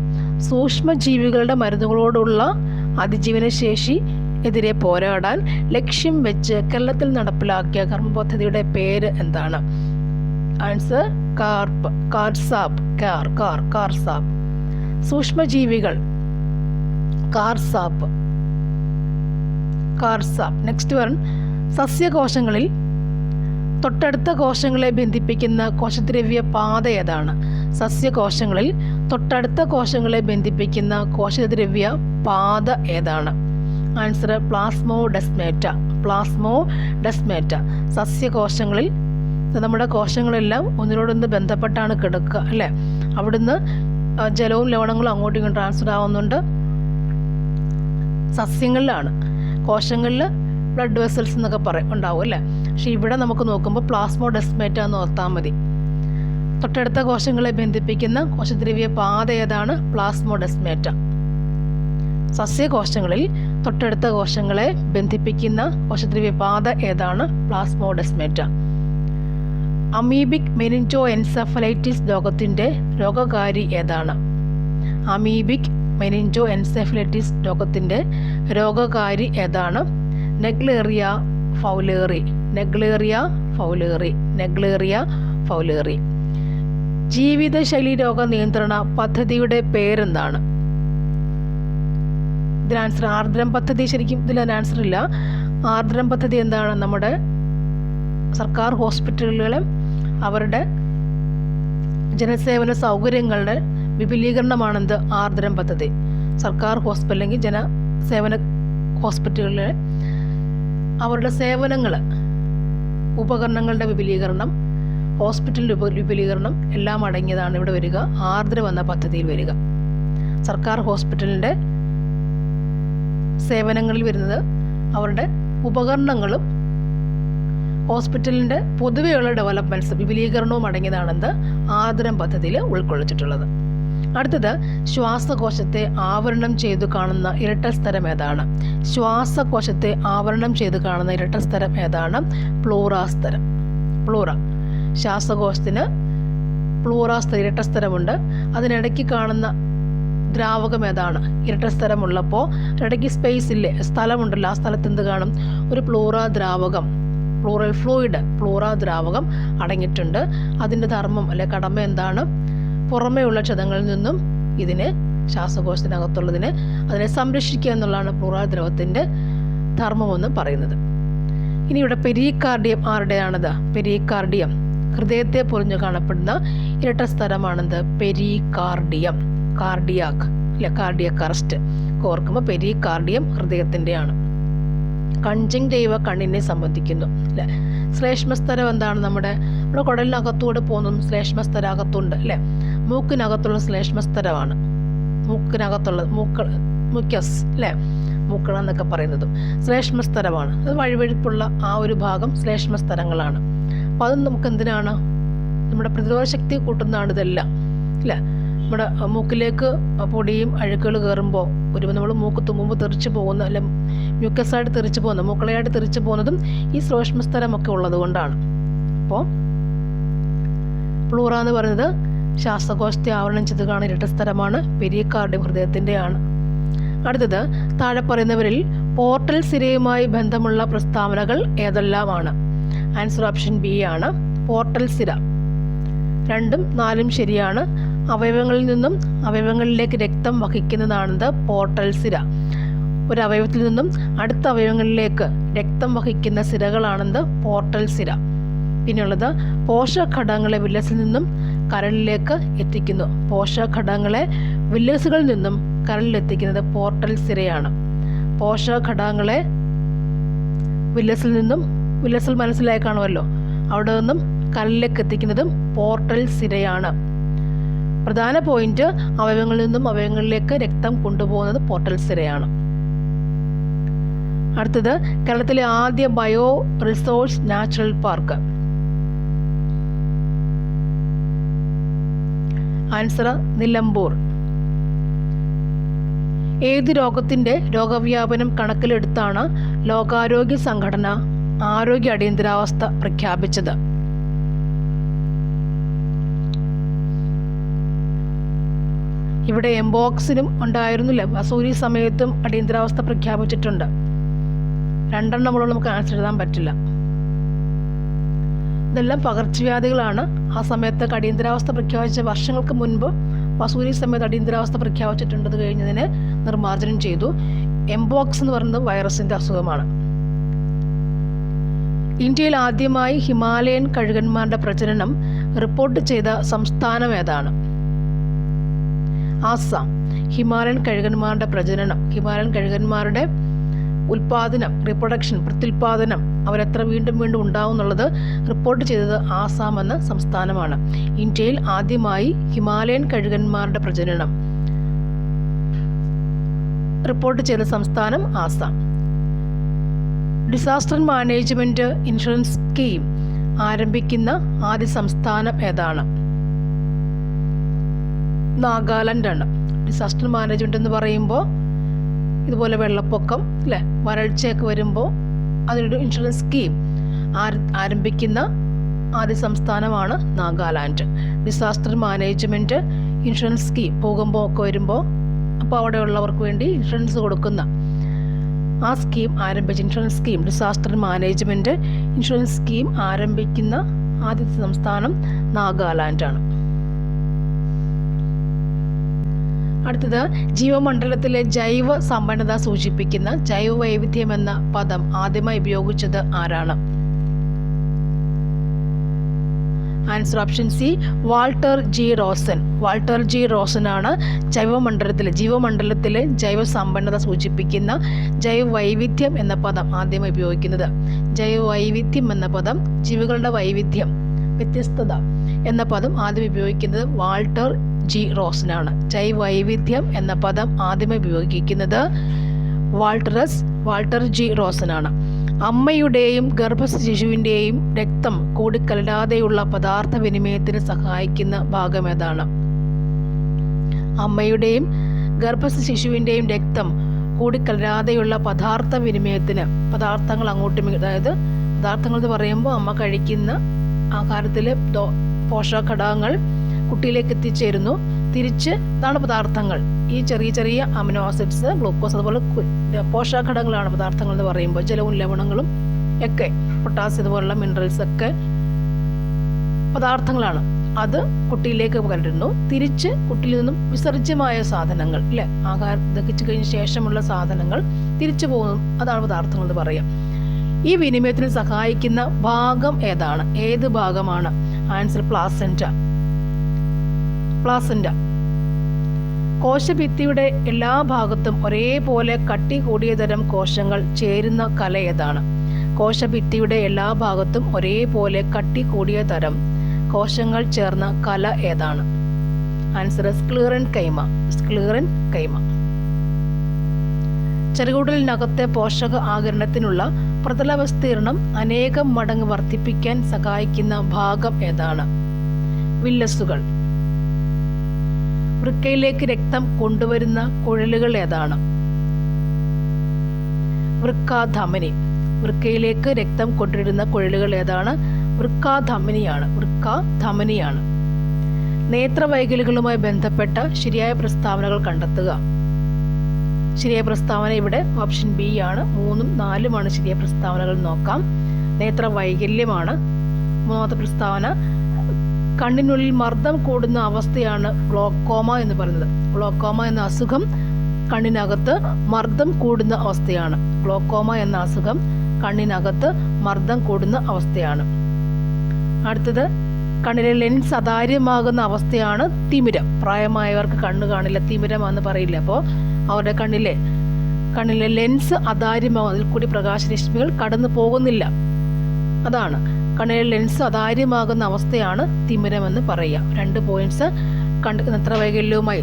സൂക്ഷ്മജീവികളുടെ മരുന്നുകളോടുള്ള അതിജീവന ശേഷി എതിരെ പോരാടാൻ ലക്ഷ്യം വെച്ച് കേരളത്തിൽ നടപ്പിലാക്കിയ കർമ്മ പദ്ധതിയുടെ പേര് എന്താണ്? ആൻസർ കാർസാപ്പ്. സൂക്ഷ്മജീവികൾ കാർസാപ്പ്. നെക്സ്റ്റ് വൺ, സസ്യകോശങ്ങളിൽ തൊട്ടടുത്ത കോശങ്ങളെ ബന്ധിപ്പിക്കുന്ന കോശദ്രവ്യ പാത ഏതാണ്? സസ്യകോശങ്ങളിൽ തൊട്ടടുത്ത കോശങ്ങളെ ബന്ധിപ്പിക്കുന്ന കോശദ്രവ്യ പാത ഏതാണ്? ആൻസർ പ്ലാസ്മോഡെസ്മേറ്റ. സസ്യകോശങ്ങളിൽ നമ്മുടെ കോശങ്ങളെല്ലാം ഒന്നിനോടൊന്ന് ബന്ധപ്പെട്ടാണ് കിടക്കുക അല്ലേ? അവിടുന്ന് ജലവും ലവണങ്ങളും അങ്ങോട്ടും ഇങ്ങോട്ടും ട്രാൻസ്ഫർ ആവുന്നുണ്ട്. സസ്യങ്ങളിലാണ്. കോശങ്ങളിൽ ബ്ലഡ് വെസൽസ് എന്നൊക്കെ ഉണ്ടാവും അല്ലേ? പക്ഷെ ഇവിടെ നമുക്ക് നോക്കുമ്പോൾ പ്ലാസ്മോഡെസ്മേറ്റ എന്ന് ഓർത്താൽ മതി. തൊട്ടടുത്ത കോശങ്ങളെ ബന്ധിപ്പിക്കുന്ന കോശദ്രവ്യ പാത ഏതാണ്? പ്ലാസ്മോഡെസ്മേറ്റ. സസ്യകോശങ്ങളിൽ തൊട്ടടുത്ത കോശങ്ങളെ ബന്ധിപ്പിക്കുന്ന കോശദ്രവ്യ പാത ഏതാണ്? പ്ലാസ്മോഡെസ്മേറ്റ. അമീബിക് മെനിഞ്ചോ എൻസെഫലൈറ്റിസ് രോഗത്തിൻ്റെ രോഗകാരി ഏതാണ്? അമീബിക് മെനിഞ്ചോ എൻസെഫലൈറ്റിസ് രോഗത്തിൻ്റെ രോഗകാരി ഏതാണ്? Naegleria fowleri. ജീവിതശൈലി രോഗ നിയന്ത്രണ പദ്ധതിയുടെ പേരെന്താണ്? ഇതിന് ആൻസർ ആർദ്രം പദ്ധതി. ശരിക്കും ഇതിൽ ആൻസർ ഇല്ല. ആർദ്രം പദ്ധതി എന്താണ്? നമ്മുടെ സർക്കാർ ഹോസ്പിറ്റലുകളെ അവരുടെ ജനസേവന സൗകര്യങ്ങളുടെ വിപുലീകരണമാണെന്ത്? ആർദ്രം പദ്ധതി. സർക്കാർ ഹോസ്പിറ്റൽ അല്ലെങ്കിൽ ജനസേവന ഹോസ്പിറ്റലുകളിലെ അവരുടെ സേവനങ്ങൾ, ഉപകരണങ്ങളുടെ വിപുലീകരണം, ഹോസ്പിറ്റലിൻ്റെ വിപുലീകരണം എല്ലാം അടങ്ങിയതാണ് ഇവിടെ വരിക, ആർദ്രം എന്ന പദ്ധതിയിൽ വരിക. സർക്കാർ ഹോസ്പിറ്റലിൻ്റെ സേവനങ്ങളിൽ വരുന്നത് അവരുടെ ഉപകരണങ്ങളും ഹോസ്പിറ്റലിൻ്റെ പൊതുവെയുള്ള ഡെവലപ്മെൻറ്റ്സ് വിപുലീകരണവും അടങ്ങിയതാണെന്ന് ആർദ്രം പദ്ധതിയിൽ ഉൾക്കൊള്ളിച്ചിട്ടുള്ളത്. അടുത്തത് ശ്വാസകോശത്തെ ആവരണം ചെയ്തു കാണുന്ന ഇരട്ട സ്ഥലം ഏതാണ്? ശ്വാസകോശത്തെ ആവരണം ചെയ്തു കാണുന്ന ഇരട്ട സ്ഥലം ഏതാണ്? പ്ലൂറാസ്ഥലം. പ്ലൂറ. ശ്വാസകോശത്തിന് പ്ലൂറാസ്ഥലം ഇരട്ട സ്ഥലമുണ്ട്. അതിനിടയ്ക്ക് കാണുന്ന ദ്രാവകം ഏതാണ്? ഇരട്ട സ്ഥലമുള്ളപ്പോൾ ഇടയ്ക്ക് സ്പേസ് ഇല്ലേ, സ്ഥലമുണ്ടല്ലോ, ആ സ്ഥലത്ത് എന്ത് കാണും? ഒരു പ്ലൂറ ദ്രാവകം, പ്ലൂറൽ ഫ്ലൂയിഡ്, പ്ലൂറ ദ്രാവകം അടങ്ങിയിട്ടുണ്ട്. അതിൻ്റെ ധർമ്മം അല്ലെ കടമ എന്താണ്? പുറമേയുള്ള ക്ഷതങ്ങളിൽ നിന്നും ഇതിനെ, ശ്വാസകോശത്തിനകത്തുള്ളതിനെ, അതിനെ സംരക്ഷിക്കുക എന്നുള്ളതാണ് പ്ലൂറ ദ്രവത്തിൻ്റെ ധർമ്മമെന്ന് പറയുന്നത്. ഇനി ഇവിടെ പെരികാർഡിയം ആരുടെയാണത്? പെരികാർഡിയം ഹൃദയത്തെ പൊറിഞ്ഞു കാണപ്പെടുന്ന ഇരട്ട സ്ഥലമാണെന്ത്? പെരികാർഡിയം. കാർഡിയാക് അല്ലെ, കാർഡിയക് അറസ്റ്റ് ഓർക്കുമ്പോൾ പെരികാർഡിയം ഹൃദയത്തിൻ്റെയാണ്. കൺജങ്ക്റ്റീവ കണ്ണിനെ സംബന്ധിക്കുന്നു അല്ലേ. ശ്ലേഷ്മസ്തരം എന്താണ്? നമ്മുടെ കുടലിനകത്തൂടെ പോകുന്നതും ശ്ലേഷ്മസ്തരം അകത്തുണ്ട് അല്ലേ. മൂക്കിനകത്തുള്ള ശ്ലേഷ്മസ്തരമാണ്. മൂക്കിനകത്തുള്ളത് മുക്കസ് അല്ലേ, മൂക്കണ എന്നൊക്കെ പറയുന്നതും ശ്ലേഷ്മസ്തരമാണ്. അത് വഴുവഴുപ്പുള്ള ആ ഒരു ഭാഗം ശ്ലേഷ്മസ്തരങ്ങളാണ്. അപ്പോൾ അത് നമുക്ക് എന്തിനാണ്? നമ്മുടെ പ്രതിരോധ ശക്തി കൂട്ടുന്നതാണ് ഇതെല്ലാം അല്ലേ. നമ്മുടെ മൂക്കിലേക്ക് പൊടിയും അഴുക്കുകൾ കയറുമ്പോൾ നമ്മൾ മൂക്ക് തുമ്മുമ്പോൾ തെറിച്ച് പോകുന്ന, അല്ലെ മ്യൂക്കസായിട്ട് തെറിച്ച് പോകുന്ന, മൂക്കളയായിട്ട് തെറിച്ച് പോകുന്നതും ഈ ശ്ലേഷ്മസ്തരമൊക്കെ ഉള്ളത് കൊണ്ടാണ്. അപ്പോൾ പ്ലൂറ എന്ന് പറയുന്നത് ശ്വാസകോശത്തെ ആവരണം ചെയ്ത് കാണുന്ന ഇരട്ട സ്ഥലമാണ്. പെരികാർഡിയം ഹൃദയത്തിൻ്റെയാണ്. അടുത്തത്, താഴെ പറയുന്നവരിൽ പോർട്ടൽ സിരയുമായി ബന്ധമുള്ള പ്രസ്താവനകൾ ഏതെല്ലാമാണ്? ആൻസർ ഓപ്ഷൻ ബി ആണ്, പോർട്ടൽ സിര. 2ഉം 4ഉം ശരിയാണ്. അവയവങ്ങളിൽ നിന്നും അവയവങ്ങളിലേക്ക് രക്തം വഹിക്കുന്നതാണെന്ത്? പോർട്ടൽ സിര. ഒരു അവയവത്തിൽ നിന്നും അടുത്ത അവയവങ്ങളിലേക്ക് രക്തം വഹിക്കുന്ന സിരകളാണെന്ത്? പോർട്ടൽ സിര. പിന്നെയുള്ളത്, പോഷകഘടകങ്ങളെ വില്ലസിൽ നിന്നും കരളിലേക്ക് എത്തിക്കുന്നു. പോഷകഘടകങ്ങളെ വില്ലസുകളിൽ നിന്നും കരളിലെത്തിക്കുന്നത് പോർട്ടൽ സിരയാണ്. പോഷകഘടകങ്ങളെ വില്ലസിൽ നിന്നും, വില്ലസിൽ മനസ്സിലായി കാണുമല്ലോ, അവിടെ നിന്നും കരളിലേക്ക് എത്തിക്കുന്നതും പോർട്ടൽ സിരയാണ്. പ്രധാന പോയിന്റ്, അവയവങ്ങളിൽ നിന്നും അവയവങ്ങളിലേക്ക് രക്തം കൊണ്ടുപോകുന്നത് പോർട്ടൽ സിരയാണ്. അടുത്തത്, കേരളത്തിലെ ആദ്യ bio resource natural park. Answer Nilambur. ഏത് രോഗത്തിൻ്റെ രോഗവ്യാപനം കണക്കിലെടുത്താണ് ലോകാരോഗ്യ സംഘടന ആരോഗ്യ അടിയന്തരാവസ്ഥ പ്രഖ്യാപിച്ചത്? ഇവിടെ എംബോക്സിനും ഉണ്ടായിരുന്നില്ല, വസൂരി സമയത്തും അടിയന്തരാവസ്ഥ പ്രഖ്യാപിച്ചിട്ടുണ്ട്. 2 എണ്ണമുള്ള നമുക്ക് ആൻസർ എഴുതാൻ പറ്റില്ല. ഇതെല്ലാം പകർച്ചവ്യാധികളാണ്. ആ സമയത്ത് അടിയന്തരാവസ്ഥ പ്രഖ്യാപിച്ച വർഷങ്ങൾക്ക് മുൻപ് വസൂരി സമയത്ത് അടിയന്തരാവസ്ഥ പ്രഖ്യാപിച്ചിട്ടുണ്ട്. അത് കഴിഞ്ഞതിനെ നിർമ്മാർജ്ജനം ചെയ്തു. എംബോക്സ് എന്ന് പറയുന്നത് വൈറസിൻ്റെ അസുഖമാണ്. ഇന്ത്യയിൽ ആദ്യമായി ഹിമാലയൻ കഴുകന്മാരുടെ പ്രജനനം റിപ്പോർട്ട് ചെയ്ത സംസ്ഥാനം ഏതാണ്? ആസാം. ഹിമാലയൻ കഴുകന്മാരുടെ പ്രജനനം, ഹിമാലയൻ കഴുകന്മാരുടെ ഉൽപാദനം, റീപ്രൊഡക്ഷൻ, പ്രത്യുൽപാദനം, അവരെത്ര വീണ്ടും വീണ്ടും ഉണ്ടാവും എന്നുള്ളത് റിപ്പോർട്ട് ചെയ്തത് ആസാം എന്ന സംസ്ഥാനമാണ്. ഇന്ത്യയിൽ ആദ്യമായി ഹിമാലയൻ കഴുകന്മാരുടെ പ്രജനനം റിപ്പോർട്ട് ചെയ്ത സംസ്ഥാനം Assam. Disaster management insurance scheme ആരംഭിക്കുന്ന ആദ്യ സംസ്ഥാനം ഏതാണ്? നാഗാലാൻഡാണ്. ഡിസാസ്റ്റർ മാനേജ്മെൻറ്റ് എന്ന് പറയുമ്പോൾ ഇതുപോലെ വെള്ളപ്പൊക്കം അല്ലേ, വരൾച്ചയൊക്കെ വരുമ്പോൾ അതിനൊരു ഇൻഷുറൻസ് സ്കീം ആരംഭിക്കുന്ന ആദ്യ സംസ്ഥാനമാണ് Nagaland. Disaster management insurance scheme, ഭൂകമ്പം ഒക്കെ വരുമ്പോൾ അപ്പോൾ അവിടെയുള്ളവർക്ക് വേണ്ടി ഇൻഷുറൻസ് കൊടുക്കുന്ന ആ സ്കീം ആരംഭിച്ച insurance scheme, disaster management insurance scheme ആരംഭിക്കുന്ന ആദ്യത്തെ സംസ്ഥാനം നാഗാലാൻഡാണ്. അടുത്തത്, ജീവമണ്ഡലത്തിലെ ജൈവ സമ്പന്നത സൂചിപ്പിക്കുന്ന ജൈവ വൈവിധ്യം എന്ന പദം ആദ്യമായി ഉപയോഗിച്ചത് ആരാണ്? Answer option C, Walter G Rosen. Walter G റോസനാണ് ജീവമണ്ഡലത്തിലെ ജൈവ സമ്പന്നത സൂചിപ്പിക്കുന്ന ജൈവ വൈവിധ്യം എന്ന പദം ആദ്യമായി ഉപയോഗിക്കുന്നത്. ജൈവ വൈവിധ്യം എന്ന പദം, ജീവികളുടെ വൈവിധ്യം, വ്യത്യസ്തത എന്ന പദം ആദ്യം ഉപയോഗിക്കുന്നത് വാൾട്ടർ ജി റോസനാണ്. ജൈവ വൈവിധ്യം എന്ന പദം ആദ്യമായി ഉപയോഗിക്കുന്നത് വാൾട്ടർ ജി റോസനാണ്. അമ്മയുടെയും ഗർഭസ്ഥ ശിശുവിൻ്റെയും രക്തം കൂടിക്കലരാതെയുള്ള പദാർത്ഥ വിനിമയത്തിന് സഹായിക്കുന്ന ഭാഗം ഏതാണ്? അമ്മയുടെയും ഗർഭസ്ഥ ശിശുവിൻ്റെയും രക്തം കൂടിക്കലരാതെയുള്ള പദാർത്ഥ വിനിമയത്തിന്, പദാർത്ഥങ്ങൾ അങ്ങോട്ടും അതായത് പദാർത്ഥങ്ങൾ എന്ന് പറയുമ്പോൾ അമ്മ കഴിക്കുന്ന ആഹാരത്തിലെ പോഷകഘടകങ്ങൾ കുട്ടിയിലേക്ക് എത്തിച്ചേരുന്നു. തിരിച്ച് ഇതാണ് പദാർത്ഥങ്ങൾ. ഈ ചെറിയ ചെറിയ അമിനോ ആസിഡ്സ്, ഗ്ലൂക്കോസ്, അതുപോലെ പോഷകഘടകങ്ങളാണ് പദാർത്ഥങ്ങൾ എന്ന് പറയുമ്പോൾ. ജലവും ലവണങ്ങളും ഒക്കെ, പൊട്ടാസ്യം ഇതുപോലുള്ള മിനറൽസ് ഒക്കെ പദാർത്ഥങ്ങളാണ്. അത് കുട്ടിയിലേക്ക് കലരുന്നു. തിരിച്ച് കുട്ടിയിൽ നിന്നും വിസർജ്യമായ സാധനങ്ങൾ, അല്ലെ, ആഹാരം ദഹിച്ചു കഴിഞ്ഞ ശേഷമുള്ള സാധനങ്ങൾ തിരിച്ചു പോകുന്നു. അതാണ് പദാർത്ഥങ്ങൾ എന്ന് പറയാം. ഈ വിനിമയത്തിന് സഹായിക്കുന്ന ഭാഗം ഏതാണ്? ഏത് ഭാഗമാണ്? Answer placenta. പ്ലാസെന്റ. കോശഭിത്തിയുടെ എല്ലാ ഭാഗത്തും ഒരേപോലെ കട്ടി കൂടിയ തരം കോശങ്ങൾ ചേരുന്ന കല ഏതാണ്? കോശഭിത്തിയുടെ എല്ലാ ഭാഗത്തും ഒരേപോലെ കട്ടി കൂടിയ തരം കോശങ്ങൾ ചേർന്ന കല ഏതാണ്? ആൻസർ സ്ക്ലീറൻ കൈമ. സ്ക്ലീറൻ കൈമ. ചെറുകുടലിനകത്തെ പോഷക ആഗിരണത്തിനുള്ള പ്രതല വിസ്തീർണം അനേകം മടങ്ങ് വർദ്ധിപ്പിക്കാൻ സഹായിക്കുന്ന ഭാഗം ഏതാണ്? വില്ലസുകൾ. വൃക്കയിലേക്ക് രക്തം കൊണ്ടുവരുന്ന കുഴലുകൾ ഏതാണ്? വൃക്കാധമനി. വൃക്കയിലേക്ക് രക്തം കൊണ്ടുവരുന്ന കുഴലുകൾ ഏതാണ്? വൃക്കാധമനിയാണ്. വൃക്കാധമനിയാണ്. നേത്രവൈകല്യങ്ങളുമായി ബന്ധപ്പെട്ട ശരിയായ പ്രസ്താവനകൾ കണ്ടെത്തുക. ശരിയായ പ്രസ്താവന ഇവിടെ ഓപ്ഷൻ ബി ആണ്. 3ഉം 4ഉമാണ് ശരിയായ പ്രസ്താവനകൾ. നോക്കാം. നേത്രവൈകല്യമാണ് മൂന്നാമത്തെ പ്രസ്താവന. കണ്ണിനുള്ളിൽ മർദ്ദം കൂടുന്ന അവസ്ഥയാണ് ഗ്ലോക്കോമ എന്ന് പറയുന്നത്. ഗ്ലോക്കോമ എന്ന അസുഖം കണ്ണിനകത്ത് മർദ്ദം കൂടുന്ന അവസ്ഥയാണ്. ഗ്ലോക്കോമ എന്ന അസുഖം കണ്ണിനകത്ത് മർദ്ദം കൂടുന്ന അവസ്ഥയാണ്. അടുത്തത്, കണ്ണിലെ ലെൻസ് അതാര്യമാകുന്ന അവസ്ഥയാണ് തിമിരം. പ്രായമായവർക്ക് കണ്ണ് കാണില്ല, തിമിരമാണെന്ന് പറയില്ല. അപ്പോൾ അവരുടെ കണ്ണിലെ ലെൻസ് അതാര്യമാകും, അതിൽ കൂടി പ്രകാശരശ്മികൾ കടന്നു പോകുന്നില്ല. അതാണ് കണ്ണിലെ ലെൻസ് അതാര്യമാകുന്ന അവസ്ഥയാണ് തിമിരമെന്ന് പറയുക. 2 പോയിന്റ്സ്. നേത്രവൈകല്യവുമായി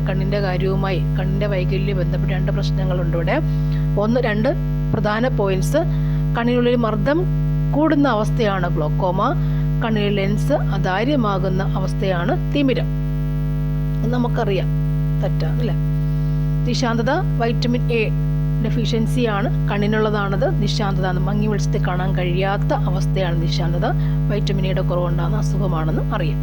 കണ്ണിൻ്റെ കാര്യവുമായി, കണ്ണിൻ്റെ വൈകല്യം ബന്ധപ്പെട്ട് 2 പ്രശ്നങ്ങളുണ്ട് ഇവിടെ. 2 പ്രധാന പോയിന്റ്സ്. കണ്ണിനുള്ളിൽ മർദ്ദം കൂടുന്ന അവസ്ഥയാണ് ഗ്ലോക്കോമ. കണ്ണിലെ ലെൻസ് അതാര്യമാകുന്ന അവസ്ഥയാണ് തിമിരം. നമുക്കറിയാം, തെറ്റാണ് അല്ലേ? നിശാന്തത വൈറ്റമിൻ എ ഡെഫിഷ്യൻസിയാണ് കണ്ണിനുള്ളതാണത്. നിശാന്തത മങ്ങി വെളിച്ചത്തിൽ കാണാൻ കഴിയാത്ത അവസ്ഥയാണ് നിശാന്തത. വൈറ്റമിൻ എയുടെ കുറവുണ്ടാകുന്ന അസുഖമാണെന്ന് അറിയാം.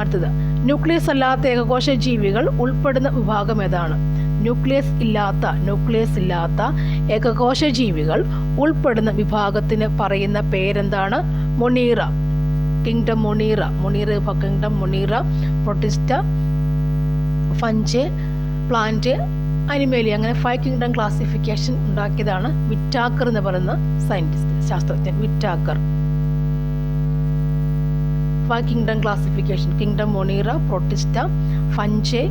അടുത്തത്, ന്യൂക്ലിയസ് അല്ലാത്ത ഏകകോശ ജീവികൾ ഉൾപ്പെടുന്ന വിഭാഗം ഏതാണ്? ന്യൂക്ലിയസ് ഇല്ലാത്ത ഏകകോശ ജീവികൾ ഉൾപ്പെടുന്ന വിഭാഗത്തിന് പറയുന്ന പേരെന്താണ്? Monera. Kingdom Monera. Kingdom Monera. Protista, fungi, plant, Animalia, അങ്ങനെ 5 കിങ്ഡം ക്ലാസിഫിക്കേഷൻ ഉണ്ടാക്കിയതാണ് വിറ്റാക്കർ എന്ന് പറയുന്ന ശാസ്ത്രജ്ഞൻ. Whittaker. 5 kingdom classification. Kingdom Monera, Protista, fungi,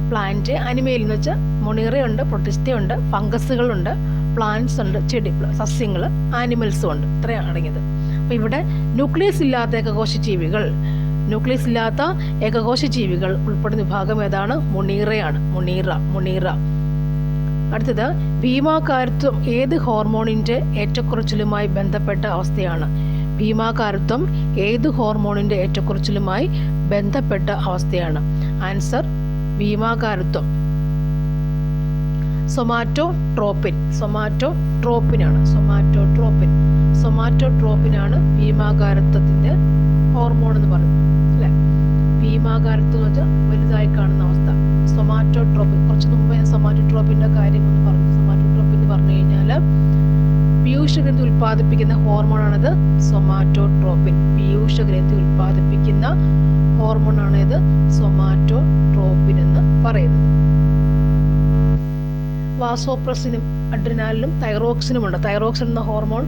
plant, Animalia എന്ന് വെച്ചാൽ മൊണീറയുണ്ട്, പ്രൊട്ടിസ്റ്റയുണ്ട്, ഫംഗസുകളുണ്ട്, പ്ലാന്റ്സ് ഉണ്ട്, ചെടി, സസ്യങ്ങൾ, ആനിമൽസും ഉണ്ട്. ഇത്രയാണ് അടങ്ങിയത്. അപ്പോൾ ഇവിടെ ന്യൂക്ലിയസ് ഇല്ലാത്ത ഏകകോശ ജീവികൾ ഉൾപ്പെടുന്ന വിഭാഗം ഏതാണ്? മൊണീറയാണ്. മൊണീറ. അടുത്തത്, ഭീമാകാരത്വം ഏത് ഹോർമോണിന്റെ ഏറ്റക്കുറച്ചിലുമായി ബന്ധപ്പെട്ട അവസ്ഥയാണ്? ഭീമാകാരത്വം ഏത് ഹോർമോണിന്റെ ഏറ്റക്കുറച്ചിലുമായി ബന്ധപ്പെട്ട അവസ്ഥയാണ്? ആൻസർ ഭീമാകാരത്വം സൊമാറ്റോട്രോപ്പിനാണ്. സൊമാറ്റോട്രോപ്പിനാണ് ഭീമാകാരത്വത്തിന്റെ ഹോർമോൺ എന്ന് പറയുന്നത്, അല്ലെ? ഭീമാകാരത്വം എന്ന് വെച്ചാൽ വലുതായി കാണുന്ന അവസ്ഥ. സൊമാറ്റോട്രോപ്പിൻ, കുറച്ച് മുമ്പ് ഞാൻ സൊമാറ്റോട്രോപ്പിന്റെ കാര്യം ഒന്ന് പറഞ്ഞു. സൊമാറ്റോട്രോപ്പിൻ എന്ന് പറഞ്ഞു കഴിഞ്ഞാൽ പീയൂഷഗ്രന്ഥി ഉൽപ്പാദിപ്പിക്കുന്ന ഹോർമോണാണിത്. സൊമാറ്റോട്രോപ്പിൻ പീയൂഷഗ്രന്ഥി ഉൽപ്പാദിപ്പിക്കുന്ന ഹോർമോണാണ് ഇത് സൊമാറ്റോട്രോപ്പിൻ എന്ന് പറയുന്നത്. വാസോപ്രസിനും അഡ്രിനാലിനും തൈറോക്സിനും ഉണ്ട്. തൈറോക്സിൻ എന്ന ഹോർമോൺ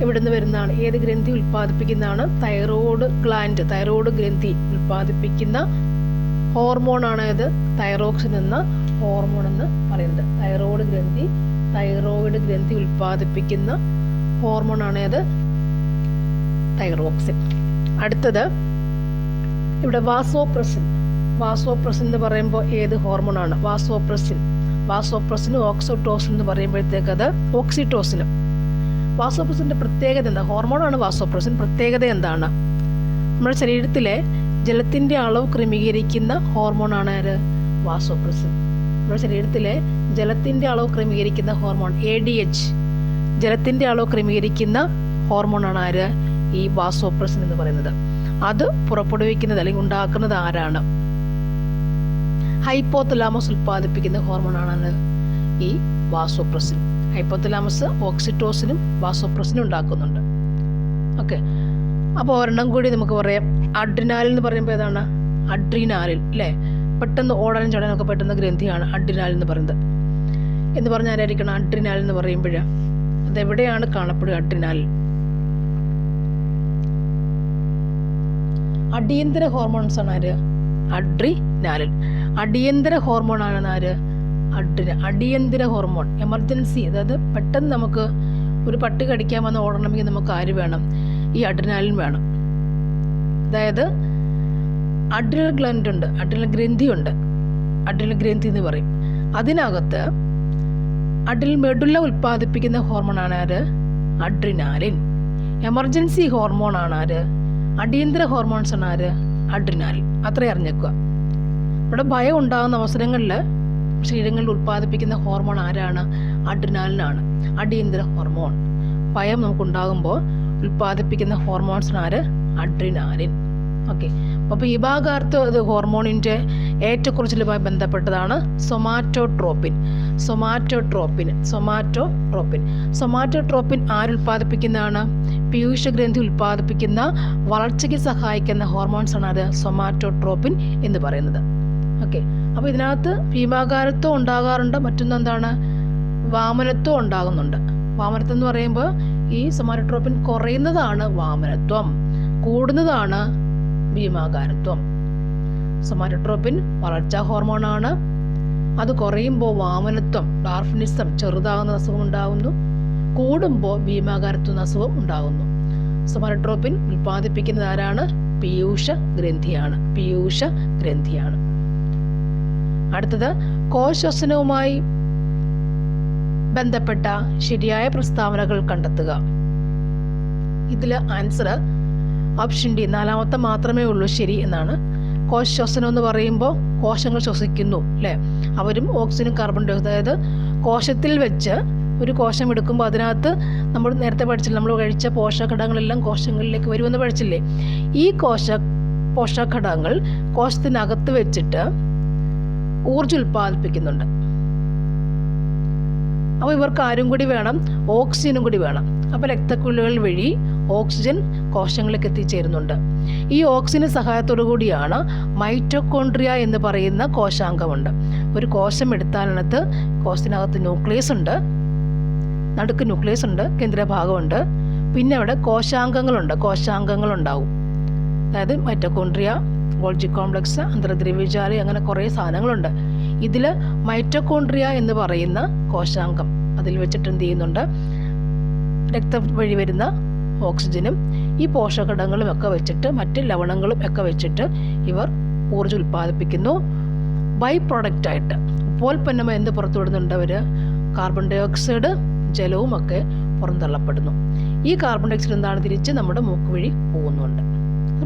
എവിടുന്ന് വരുന്നതാണ്? ഏത് ഗ്രന്ഥി ഉൽപ്പാദിപ്പിക്കുന്നതാണ്? തൈറോയ്ഡ് ഗ്രന്ഥി ഉൽപ്പാദിപ്പിക്കുന്ന ഹോർമോണാണ് ഇത് തൈറോക്സിൻ എന്ന ഹോർമോൺ എന്ന് പറയുന്നത്. തൈറോയ്ഡ് ഗ്രന്ഥി ഉൽപ്പാദിപ്പിക്കുന്ന ഹോർമോണാണ് ഇത് തൈറോക്സിൻ. അടുത്തത്, വാസോപ്രസിൻ എന്ന് പറയുമ്പോൾ ഏത് ഹോർമോണാണ്? വാസോപ്രസിനും ഓക്സിറ്റോസിൻ എന്ന് പറയുമ്പോഴത്തേക്ക് അത് ഓക്സിറ്റോസിനും. വാസോപ്രസിൻ്റെ പ്രത്യേകത എന്താ? ഹോർമോണാണ് വാസോപ്രസിൻ. പ്രത്യേകത എന്താണ്? നമ്മുടെ ശരീരത്തിലെ ജലത്തിൻ്റെ അളവ് ക്രമീകരിക്കുന്ന ഹോർമോണാണ് ആര്? വാസോപ്രസിൻ. നമ്മുടെ ശരീരത്തിലെ ജലത്തിൻ്റെ അളവ് ക്രമീകരിക്കുന്ന ഹോർമോൺ ADH, ജലത്തിൻ്റെ അളവ് ക്രമീകരിക്കുന്ന ഹോർമോണാണ് ആര്? ഈ വാസോപ്രസിൻ എന്ന് പറയുന്നത്. അത് പുറപ്പെടുവിക്കുന്നത് അല്ലെങ്കിൽ ഉണ്ടാക്കുന്നത് ആരാണ്? ഹൈപ്പോതലാമസ് ഉൽപ്പാദിപ്പിക്കുന്ന ഹോർമോണാണ് ഈ വാസോപ്രസിൻ. ഹൈപ്പോതലാമസ് ഓക്സിറ്റോസിനും വാസോപ്രസിനും ഉണ്ടാക്കുന്നുണ്ട്. ഓക്കെ, അപ്പോൾ ഒരെണ്ണം കൂടി നമുക്ക് പറയാം. അഡ്രിനാലിൻ എന്ന് പറയുമ്പോൾ ഏതാണ്? അഡ്രീനാലിൻ അല്ലേ? പെട്ടെന്ന് ഓടാനും ചടാനൊക്കെ പറ്റുന്ന ഗ്രന്ഥിയാണ് അഡ്രിനാലിൻ എന്ന് പറയുന്നത്. എന്ന് പറഞ്ഞാൽ ആരായിരിക്കണം അഡ്രിനാലിൻ എന്ന് പറയുമ്പോൾ? അതെവിടെയാണ് കാണപ്പെടുക? അഡ്രിനാലിൻ അടിയന്തര ഹോർമോൺസ് ആണ് ആര്? അഡ്രിനാലിൻ. അടിയന്തര ഹോർമോണാണ് ആര്? അടിയന്തര ഹോർമോൺ. എമർജൻസി, അതായത് പെട്ടെന്ന് നമുക്ക് ഒരു പട്ടി കടിക്കാൻ വന്ന് ഓടണമെങ്കിൽ നമുക്ക് ആര് വേണം? ഈ അഡ്രിനാലിൻ വേണം. അതായത് അഡ്രിനൽ ഗ്ലാൻഡ് ഉണ്ട്, അഡ്രിനൽ ഗ്രന്ഥിയുണ്ട്, അഡ്രിനൽ ഗ്രന്ഥി എന്ന് പറയും. അതിനകത്ത് അഡ്രിനൽ മെഡുല്ല ഉൽപ്പാദിപ്പിക്കുന്ന ഹോർമോണാണ് ആര്? അഡ്രിനാലിൻ. എമർജൻസി ഹോർമോണാണ് ആര്? അടിയന്തര ഹോർമോൺസ് ആണ് ആര്? അഡ്രിനാലിൻ. അത്രയും അറിഞ്ഞേക്കുക. ഇവിടെ ഭയം ഉണ്ടാകുന്ന അവസരങ്ങളിൽ ശരീരങ്ങളിൽ ഉൽപ്പാദിപ്പിക്കുന്ന ഹോർമോൺ ആരാണ്? അഡ്രിനാലിനാണ്. അടിയന്തര ഹോർമോൺ. ഭയം നമുക്കുണ്ടാകുമ്പോൾ ഉൽപ്പാദിപ്പിക്കുന്ന ഹോർമോൺസ് ആര്? അഡ്രിനാലിൻ. ഓക്കെ, അപ്പോൾ ഈ ഭാഗാർത്ഥ ഹോർമോണിൻ്റെ ഏറ്റക്കുറച്ചിലുമായി ബന്ധപ്പെട്ടതാണ് സൊമാറ്റോട്രോപ്പിൻ. സൊമാറ്റോട്രോപ്പിൻ ആരുൽപ്പാദിപ്പിക്കുന്നതാണ്? പീയൂഷഗ്രന്ഥി ഉൽപ്പാദിപ്പിക്കുന്ന വളർച്ചയ്ക്ക് സഹായിക്കുന്ന ഹോർമോൺസ് ആണ് അത് സൊമാറ്റോട്രോപ്പിൻ എന്ന് പറയുന്നത്. ഓക്കെ, അപ്പോൾ ഇതിനകത്ത് ഭീമാകാരത്വം ഉണ്ടാകാറുണ്ട്. മറ്റൊന്നെന്താണ്? വാമനത്വം ഉണ്ടാകുന്നുണ്ട്. വാമനത്വം എന്ന് പറയുമ്പോൾ ഈ സൊമാറ്റോട്രോപ്പിൻ കുറയുന്നതാണ് വാമനത്വം, കൂടുന്നതാണ് ഭീമാകാരത്വം. സൊമാറ്റോട്രോപ്പിൻ വളർച്ചാ ഹോർമോണാണ്. അത് കുറയുമ്പോൾ വാമനത്വം, ഡാർഫിനിസം, ചെറുതാകുന്ന അസുഖം ഉണ്ടാകുന്നു. കൂടുമ്പോൾ ഭീമാകാരത്വം അസുഖം ഉണ്ടാകുന്നു. സൊമാറ്റോട്രോപ്പിൻ ഉൽപ്പാദിപ്പിക്കുന്നത് ആരാണ്? പീയൂഷ ഗ്രന്ഥിയാണ്. അടുത്തത് കോശശ്വസനവുമായി ബന്ധപ്പെട്ട ശരിയായ പ്രസ്താവനകൾ കണ്ടെത്തുക. ഇതിൽ ആൻസർ ഓപ്ഷൻ ഡി, നാലാമത്തെ മാത്രമേ ഉള്ളൂ ശരി എന്നാണ്. കോശശ്വസനം എന്ന് പറയുമ്പോൾ കോശങ്ങൾ ശ്വസിക്കുന്നു അല്ലേ? അവരും ഓക്സിജനും കാർബൺ ഡൈ ഓക്സൈഡ്, അതായത് കോശത്തിൽ വെച്ച് ഒരു കോശം എടുക്കുമ്പോൾ അതിനകത്ത് നമ്മൾ നേരത്തെ പഠിച്ചില്ല, നമ്മൾ കഴിച്ച പോഷകഘടകങ്ങളെല്ലാം കോശങ്ങളിലേക്ക് വരുമെന്ന് പഠിച്ചില്ലേ? ഈ പോഷകഘടകങ്ങൾ കോശത്തിനകത്ത് വെച്ചിട്ട് ഊർജ്ജം ഉൽപ്പാദിപ്പിക്കുന്നുണ്ട്. അപ്പോൾ ഇവർക്ക് ആരും കൂടി വേണം? ഓക്സിജനും കൂടി വേണം. അപ്പോൾ രക്തക്കുഴലുകൾ വഴി ഓക്സിജൻ കോശങ്ങളിലേക്ക് എത്തിച്ചേരുന്നുണ്ട്. ഈ ഓക്സിജൻ സഹായത്തോടു കൂടിയാണ് മൈറ്റോകോൺട്രിയ എന്ന് പറയുന്ന കോശാംഗമുണ്ട്. ഒരു കോശം എടുത്താലതിനകത്ത് കോശത്തിനകത്ത് ന്യൂക്ലിയസ് ഉണ്ട്, നടുക്ക് ന്യൂക്ലിയസ് ഉണ്ട്, കേന്ദ്രഭാഗമുണ്ട്, പിന്നെ അവിടെ കോശാംഗങ്ങളുണ്ടാവും. അതായത് മൈറ്റോകോൺട്രിയ, ഗോൾജി കോംപ്ലക്സ്, അന്തർദ്രവ്യജാലി, അങ്ങനെ കുറേ സാധനങ്ങളുണ്ട്. ഇതിൽ മൈറ്റോകോൺട്രിയ എന്ന് പറയുന്ന കോശാംഗം അതിൽ വെച്ചിട്ട് എന്ത് ചെയ്യുന്നുണ്ട്? രക്തം വഴി വരുന്ന ഓക്സിജനും ഈ പോഷകഘടകങ്ങളും ഒക്കെ വെച്ചിട്ട് മറ്റ് ലവണങ്ങളും ഒക്കെ വെച്ചിട്ട് ഇവർ ഊർജ്ജം ഉൽപ്പാദിപ്പിക്കുന്നു. ബൈ പ്രോഡക്റ്റായിട്ട് ഉപോൽപ്പന്നമായി എന്ത് പുറത്തുവിടുന്നുണ്ട്? അവർ കാർബൺ ഡൈ ഓക്സൈഡ്, ജലവും ഒക്കെ പുറന്തള്ളപ്പെടുന്നു. ഈ കാർബൺ ഡൈ ഓക്സൈഡ് എന്താണ്? തിരിച്ച് നമ്മുടെ മൂക്ക് വഴി പോകുന്നുണ്ട്.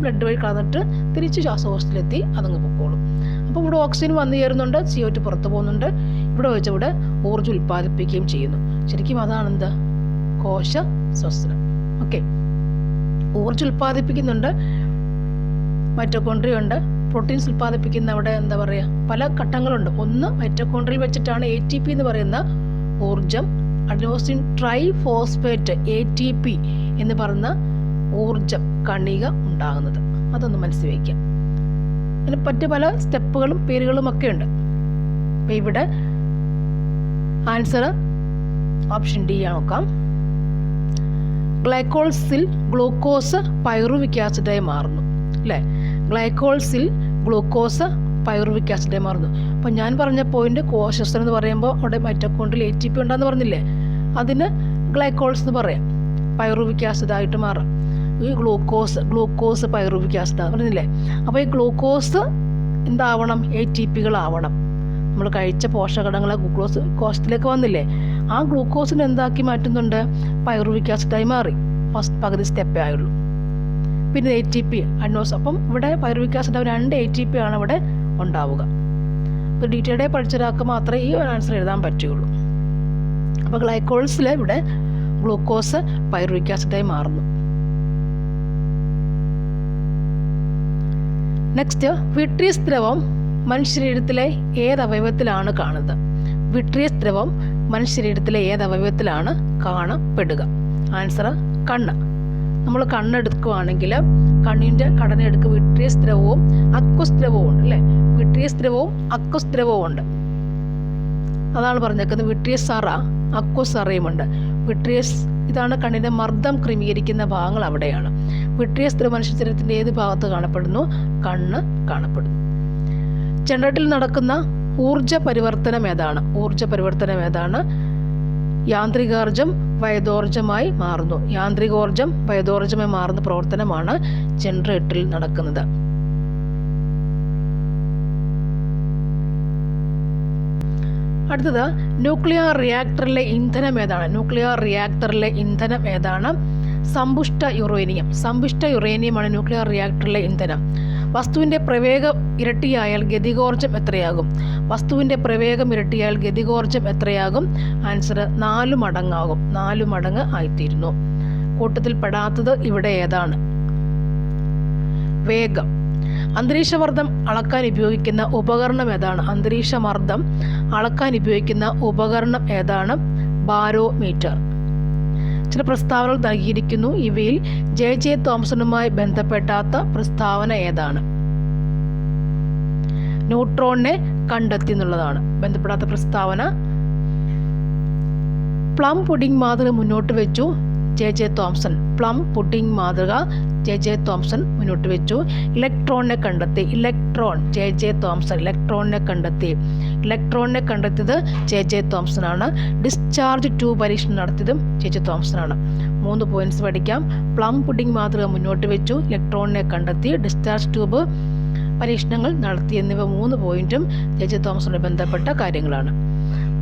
ബ്ലഡ് വഴി കടന്നിട്ട് തിരിച്ച് ശ്വാസകോശത്തിലെത്തി അതങ്ങ് പൊക്കോളും. അപ്പോൾ ഇവിടെ ഓക്സിജൻ വന്നു ചേരുന്നുണ്ട്, CO2 പുറത്തു പോകുന്നുണ്ട്. ഇവിടെ വെച്ച് ഇവിടെ ഊർജ്ജം ഉൽപ്പാദിപ്പിക്കുകയും ചെയ്യുന്നു. ശരിക്കും അതാണെന്ത്? കോശ ശ്വസനം. ഓക്കെ, ഊർജ്ജം ഉൽപ്പാദിപ്പിക്കുന്നുണ്ട്. മൈറ്റോകോൺട്രിയ ഉണ്ട്, പ്രോട്ടീൻസ് ഉൽപ്പാദിപ്പിക്കുന്ന അവിടെ എന്താ പറയുക, പല ഘട്ടങ്ങളുണ്ട്. ഒന്ന് മൈറ്റോകോൺട്രിയയിൽ വെച്ചിട്ടാണ് ATP എന്ന് പറയുന്ന ഊർജ്ജം, അഡിനോസിൻ ട്രൈഫോസ്ഫേറ്റ് ATP എന്ന് പറയുന്ന ഊർജ്ജം കണിക ഉണ്ടാകുന്നത്. അതൊന്ന് മനസ്സിൽ വയ്ക്കാം. അതിന് മറ്റ് പല സ്റ്റെപ്പുകളും പേരുകളും ഒക്കെ ഉണ്ട്. അപ്പം ഇവിടെ ആൻസർ ഓപ്ഷൻ ഡി നോക്കാം. ഗ്ലൈക്കോൾസിൽ ഗ്ലൂക്കോസ് പൈറുവിക് ആസിഡായി മാറുന്നു അല്ലേ? ഗ്ലൈക്കോൾസിൽ ഗ്ലൂക്കോസ് പൈറുവിക് ആസിഡായി മാറുന്നു. അപ്പം ഞാൻ പറഞ്ഞ പോയിന്റ് കോശശ്വസനം എന്ന് പറയുമ്പോൾ അവിടെ മൈറ്റോകോൺട്രിയൽ ATP ഉണ്ടെന്ന് പറഞ്ഞില്ലേ? അതിന് ഗ്ലൈക്കോൾസ് എന്ന് പറയാം. പൈറുവിക് ആസിഡായിട്ട് മാറാം. ഈ ഗ്ലൂക്കോസ് പൈറുവിക് ആസിഡ് പറഞ്ഞില്ലേ? അപ്പോൾ ഈ ഗ്ലൂക്കോസ് എന്താവണം? ATPകളാവണം. നമ്മൾ കഴിച്ച പോഷകഘടകങ്ങളെ ഗ്ലൂക്കോസ് കോശത്തിലേക്ക് വന്നില്ലേ, ആ ഗ്ലൂക്കോസിനെ എന്താക്കി മാറ്റുന്നുണ്ട്, പൈറുവിക് ആസിഡായി മാറി. ഫസ്റ്റ് പകുതി സ്റ്റെപ്പേ ആയുള്ളൂ. പിന്നെ ATP അഡ്നോസ്. അപ്പം ഇവിടെ പൈറുവിക് ആസിഡ് 2 ATP ആണ് ഇവിടെ ഉണ്ടാവുക. അപ്പോൾ ഡീറ്റെയിൽഡായി പഠിച്ചൊരാൾക്ക് മാത്രമേ ഈ ഒരു ആൻസർ എഴുതാൻ പറ്റുകയുള്ളൂ. അപ്പോൾ ഗ്ലൈക്കോൾസിൽ ഇവിടെ ഗ്ലൂക്കോസ് പൈറുവിക് ആസിഡായി മാറുന്നു. നെക്സ്റ്റ്, വിട്രിയസ് ദ്രവം മനുഷ്യശരീരത്തിലെ ഏത് അവയവത്തിലാണ് കാണുന്നത്? വിട്രിയസ് ദ്രവം മനുഷ്യശരീരത്തിലെ ഏത് അവയവത്തിലാണ് കാണപ്പെടുക? ആൻസർ കണ്ണ്. നമ്മൾ കണ്ണെടുക്കുകയാണെങ്കിൽ കണ്ണിൻ്റെ ഘടന എടുക്കുക, വിട്രിയസ് ദ്രവവും അക്വസ് ദ്രവവും ഉണ്ട് അല്ലേ? വിട്രിയസ് ദ്രവവും അക്വസ് ദ്രവവും ഉണ്ട്. അതാണ് പറഞ്ഞേക്കുന്നത്. വിട്രിയസ് അറ, അക്വസ് അറയുമുണ്ട്. വിട്രിയസ് ഇതാണ് കണ്ണിൻ്റെ മർദ്ദം ക്രമീകരിക്കുന്ന ഭാഗങ്ങൾ അവിടെയാണ്. വിട്രിയസ് ദ്രവം മനുഷ്യ ശരീരത്തിൻ്റെ ഏത് ഭാഗത്ത് കാണപ്പെടുന്നു? കണ്ണ് കാണപ്പെടുന്നു. ചെണ്ടട്ടിൽ നടക്കുന്ന ഊർജ പരിവർത്തനം ഏതാണ്? ഊർജ പരിവർത്തനം ഏതാണ്? യാന്ത്രികോർജം വൈദ്യോർജമായി മാറുന്നു. യാന്ത്രികോർജം വൈദ്യോർജമായി മാറുന്ന പ്രവർത്തനമാണ് ജനറേറ്ററിൽ നടക്കുന്നത്. അടുത്തത്, ന്യൂക്ലിയർ റിയാക്ടറിലെ ഇന്ധനം ഏതാണ്? ന്യൂക്ലിയർ റിയാക്ടറിലെ ഇന്ധനം ഏതാണ്? സമ്പുഷ്ട യുറേനിയം. സമ്പുഷ്ട യുറേനിയമാണ് ന്യൂക്ലിയർ റിയാക്ടറിലെ ഇന്ധനം. വസ്തുവിൻ്റെ പ്രവേഗം ഇരട്ടിയായാൽ ഗതികോർജം എത്രയാകും? വസ്തുവിൻ്റെ പ്രവേഗം ഇരട്ടിയാൽ ഗതികോർജം എത്രയാകും? ആൻസർ 4 മടങ്ങാകും. 4 മടങ്ങ് ആയിത്തീരുന്നു. കൂട്ടത്തിൽ പെടാത്തത് ഇവിടെ ഏതാണ്? വേഗം. അന്തരീക്ഷമർദ്ദം അളക്കാൻ ഉപയോഗിക്കുന്ന ഉപകരണം ഏതാണ്? അന്തരീക്ഷമർദ്ദം അളക്കാൻ ഉപയോഗിക്കുന്ന ഉപകരണം ഏതാണ്? ബാരോമീറ്റർ. ചില പ്രസ്താവനകൾ നൽകിയിരിക്കുന്നു. ഇവയിൽ J.J. തോംസണുമായി ബന്ധപ്പെടാത്ത പ്രസ്താവന ഏതാണ്? ന്യൂട്രോണിനെ കണ്ടെത്തി എന്നുള്ളതാണ് ബന്ധപ്പെടാത്ത പ്രസ്താവന. പ്ലം പുഡിംഗ് മാതൃക മുന്നോട്ട് വെച്ചു J.J. തോംസൺ. പ്ലം പുഡിംഗ് മാതൃക J.J. തോംസൺ മുന്നോട്ട് വെച്ചു. ഇലക്ട്രോണിനെ കണ്ടെത്തി. Electron J.J. തോംസൺ ഇലക്ട്രോണിനെ കണ്ടെത്തി. ഇലക്ട്രോണിനെ കണ്ടെത്തിയത് J.J. തോംസൺ ആണ്. ഡിസ്ചാർജ് ട്യൂബ് പരീക്ഷണം നടത്തിയതും J.J. തോംസൺ ആണ്. 3 പോയിന്റ്സ് പഠിക്കാം. പ്ലം പുഡിംഗ് മാതൃക മുന്നോട്ട് വെച്ചു, ഇലക്ട്രോണിനെ കണ്ടെത്തി, ഡിസ്ചാർജ് ട്യൂബ് പരീക്ഷണങ്ങൾ നടത്തി എന്നിവ 3 പോയിന്റും J.J. തോംസണുമായി ബന്ധപ്പെട്ട കാര്യങ്ങളാണ്.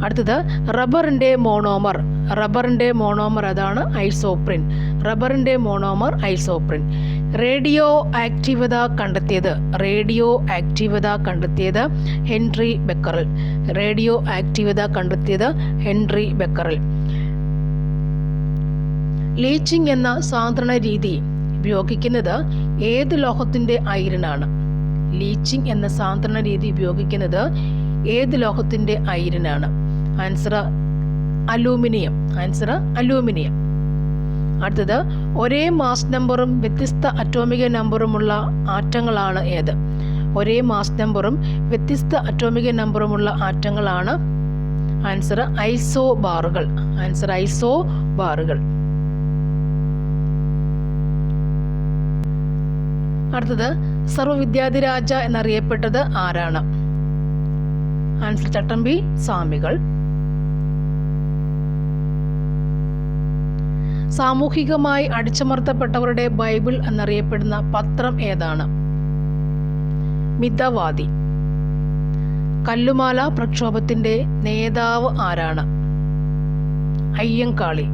അടുത്തത്, റബ്ബറിൻ്റെ മോണോമർ. റബ്ബറിൻ്റെ മോണോമർ അതാണ് ഐസോപ്രിൻ. റബ്ബറിൻ്റെ മോണോമർ ഐസോപ്രിൻ. റേഡിയോ ആക്റ്റീവത കണ്ടെത്തിയത്. റേഡിയോ ആക്റ്റീവത കണ്ടെത്തിയത് ഹെൻറി ബെക്കറൽ. റേഡിയോ ആക്റ്റീവത കണ്ടെത്തിയത് ഹെൻറി ബെക്കറൽ. ലീച്ചിങ് എന്ന സാധാരണ രീതി ഉപയോഗിക്കുന്നത് ഏത് ലോഹത്തിൻ്റെ അയിരനാണ്? ലീച്ചിങ് എന്ന സാധാരണ രീതി ഉപയോഗിക്കുന്നത് ഏത് ലോഹത്തിൻ്റെ അയിരനാണ്? Answer aluminium. Answer aluminium. അടുത്തത്, ഒരേ മാസ് നമ്പറും വ്യത്യസ്ത അറ്റോമിക നമ്പറുമുള്ള ആറ്റങ്ങളാണ് ഏത്? ഒരേ മാസ് നമ്പറും വ്യത്യസ്ത അറ്റോമിക നമ്പറുമുള്ള ആറ്റങ്ങളാണ് ആൻസർ ഐസോബാറുകൾ. ആൻസർ ഐസോബാറുകൾ. അടുത്തത്, സർവ്വവിദ്യാധിരാജ എന്നറിയപ്പെട്ടത് ആരാണ്? ആൻസർ ചട്ടമ്പി സ്വാമികൾ. സാമൂഹികമായി അടിച്ചമർത്തപ്പെട്ടവരുടെ ബൈബിൾ എന്നറിയപ്പെടുന്ന പത്രം ഏതാണ്? മിതവാദി. കല്ലുമാല പ്രക്ഷോഭത്തിന്റെ നേതാവ് ആരാണ്? അയ്യങ്കാളി.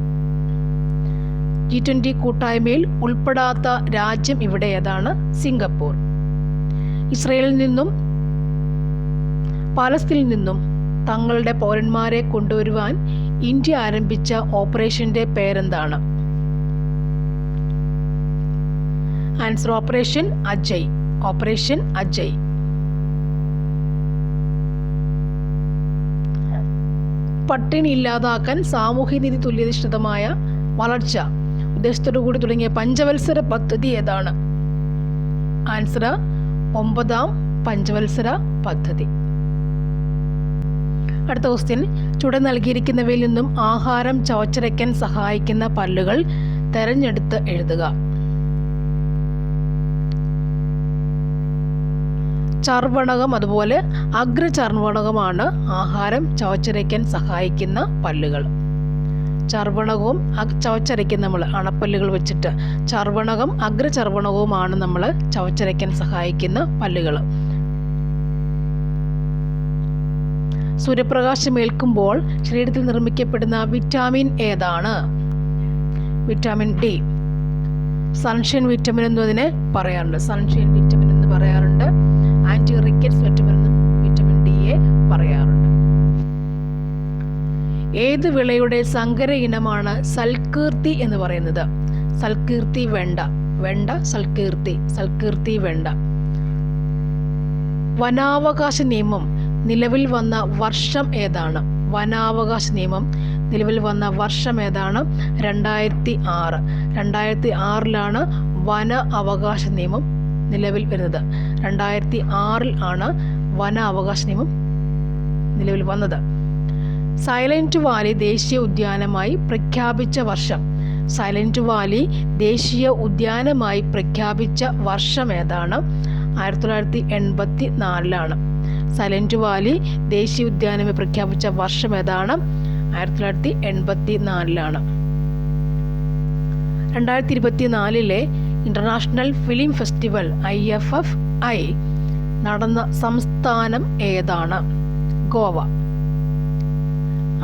G20 കൂട്ടായ്മയിൽ ഉൾപ്പെടാത്ത രാജ്യം ഇവിടെ ഏതാണ്? സിംഗപ്പൂർ. ഇസ്രയേലിൽ നിന്നും പാലസ്തീനിൽ നിന്നും തങ്ങളുടെ പൗരന്മാരെ കൊണ്ടുവരുവാൻ ഇന്ത്യ ആരംഭിച്ച ഓപ്പറേഷന്റെ പേരെന്താണ്? Answer operation Ajay. Operation Ajay. പട്ടിണി ഇല്ലാതാക്കാൻ സാമൂഹ്യനീതി തുല്യധിഷ്ഠിതമായ വളർച്ച ഉദ്ദേശത്തോടുകൂടി തുടങ്ങിയ പഞ്ചവത്സര പദ്ധതി ഏതാണ്? ആൻസർ 9ാം പഞ്ചവത്സര പദ്ധതി. അടുത്ത ക്വസ്റ്റ്യൻ, ചുവടെ നൽകിയിരിക്കുന്നവയിൽ നിന്നും ആഹാരം ചവച്ചരയ്ക്കാൻ സഹായിക്കുന്ന പല്ലുകൾ തെരഞ്ഞെടുത്ത് എഴുതുക. ചർവണകം അതുപോലെ അഗ്രചർവണകമാണ് ആഹാരം ചവച്ചരയ്ക്കാൻ സഹായിക്കുന്ന പല്ലുകൾ. ചർവണകവും ചവച്ചരയ്ക്കാൻ നമ്മൾ അണപ്പല്ലുകൾ വെച്ചിട്ട് ചർവണകം അഗ്രചർവണകവുമാണ് നമ്മൾ ചവച്ചരയ്ക്കാൻ സഹായിക്കുന്ന പല്ലുകൾ. സൂര്യപ്രകാശം ഏൽക്കുമ്പോൾ ശരീരത്തിൽ നിർമ്മിക്കപ്പെടുന്ന വിറ്റാമിൻ ഏതാണ്? Vitamin D. സൺഷൈൻ വിറ്റമിൻ എന്നതിനെ പറയാറുണ്ട്. സൺഷൈൻ വിറ്റമിൻ എന്ന് പറയാറുണ്ട്. ആന്റി റിക്കറ്റ്സ് വിറ്റമിൻ എന്നും വിറ്റമിൻ ഡിയെ പറയാറുണ്ട്. ഏത് വിളയുടെ സങ്കര ഇനമാണ് സൽകീർത്തി എന്ന് പറയുന്നത്? സൽകീർത്തി വെണ്ട. സൽകീർത്തി വെണ്ട. വനാവകാശ നിയമം നിലവിൽ വന്ന വർഷം ഏതാണ്? വനാവകാശ നിയമം നിലവിൽ വന്ന വർഷം ഏതാണ്? 2006. 2006 വന അവകാശ നിയമം നിലവിൽ വരുന്നത്. 2006 വന അവകാശ നിയമം നിലവിൽ വന്നത്. സൈലന്റ് വാലി ദേശീയ ഉദ്യാനമായി പ്രഖ്യാപിച്ച വർഷം? സൈലന്റ് വാലി ദേശീയ ഉദ്യാനമായി പ്രഖ്യാപിച്ച വർഷം ഏതാണ്? 1984. സൈലന്റ് വാലി ദേശീയ ഉദ്യാനമായി പ്രഖ്യാപിച്ച വർഷം ഏതാണ്? 1984. 2024 ഇന്റർനാഷണൽ ഫിലിം ഫെസ്റ്റിവൽ IFFI നടന്ന സംസ്ഥാനം ഏതാണ്? ഗോവ.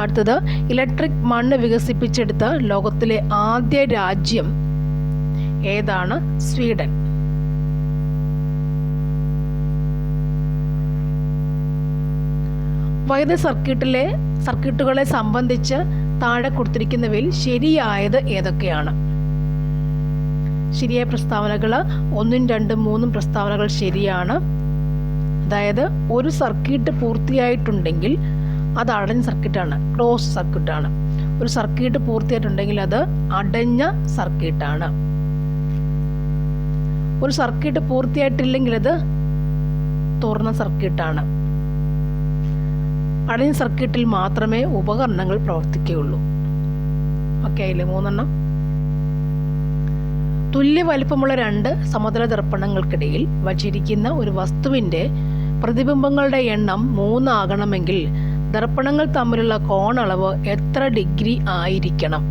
അടുത്തത്, ഇലക്ട്രിക് മണ്ണ് വികസിപ്പിച്ചെടുത്ത ലോകത്തിലെ ആദ്യ രാജ്യം ഏതാണ്? സ്വീഡൻ. വൈദ്യുത സർക്യൂട്ടുകളെ സംബന്ധിച്ച് താഴെ കൊടുത്തിരിക്കുന്നവയിൽ ശരിയായത് ഏതൊക്കെയാണ്? ശരിയായ പ്രസ്താവനകൾ 1, 2, 3 പ്രസ്താവനകൾ ശരിയാണ്. അതായത് ഒരു സർക്യൂട്ട് പൂർത്തിയായിട്ടുണ്ടെങ്കിൽ അത് അടഞ്ഞ സർക്യൂട്ടാണ്, ക്ലോസ് സർക്യൂട്ടാണ്. ഒരു സർക്യൂട്ട് പൂർത്തിയായിട്ടുണ്ടെങ്കിൽ അത് അടഞ്ഞ സർക്യൂട്ടാണ്. ഒരു സർക്യൂട്ട് പൂർത്തിയായിട്ടില്ലെങ്കിൽ അത് തുറന്ന സർക്യൂട്ടാണ്. അടഞ്ഞ സർക്യൂട്ടിൽ മാത്രമേ ഉപകരണങ്ങൾ പ്രവർത്തിക്കുകയുള്ളൂ. ഓക്കെ ആയില്ലേ? 3. തുല്യ വലിപ്പമുള്ള 2 സമതല ദർപ്പണങ്ങൾക്കിടയിൽ വച്ചിരിക്കുന്ന ഒരു വസ്തുവിൻ്റെ പ്രതിബിംബങ്ങളുടെ എണ്ണം 3 ആകണമെങ്കിൽ ദർപ്പണങ്ങൾ തമ്മിലുള്ള കോണളവ് എത്ര ഡിഗ്രി ആയിരിക്കണം?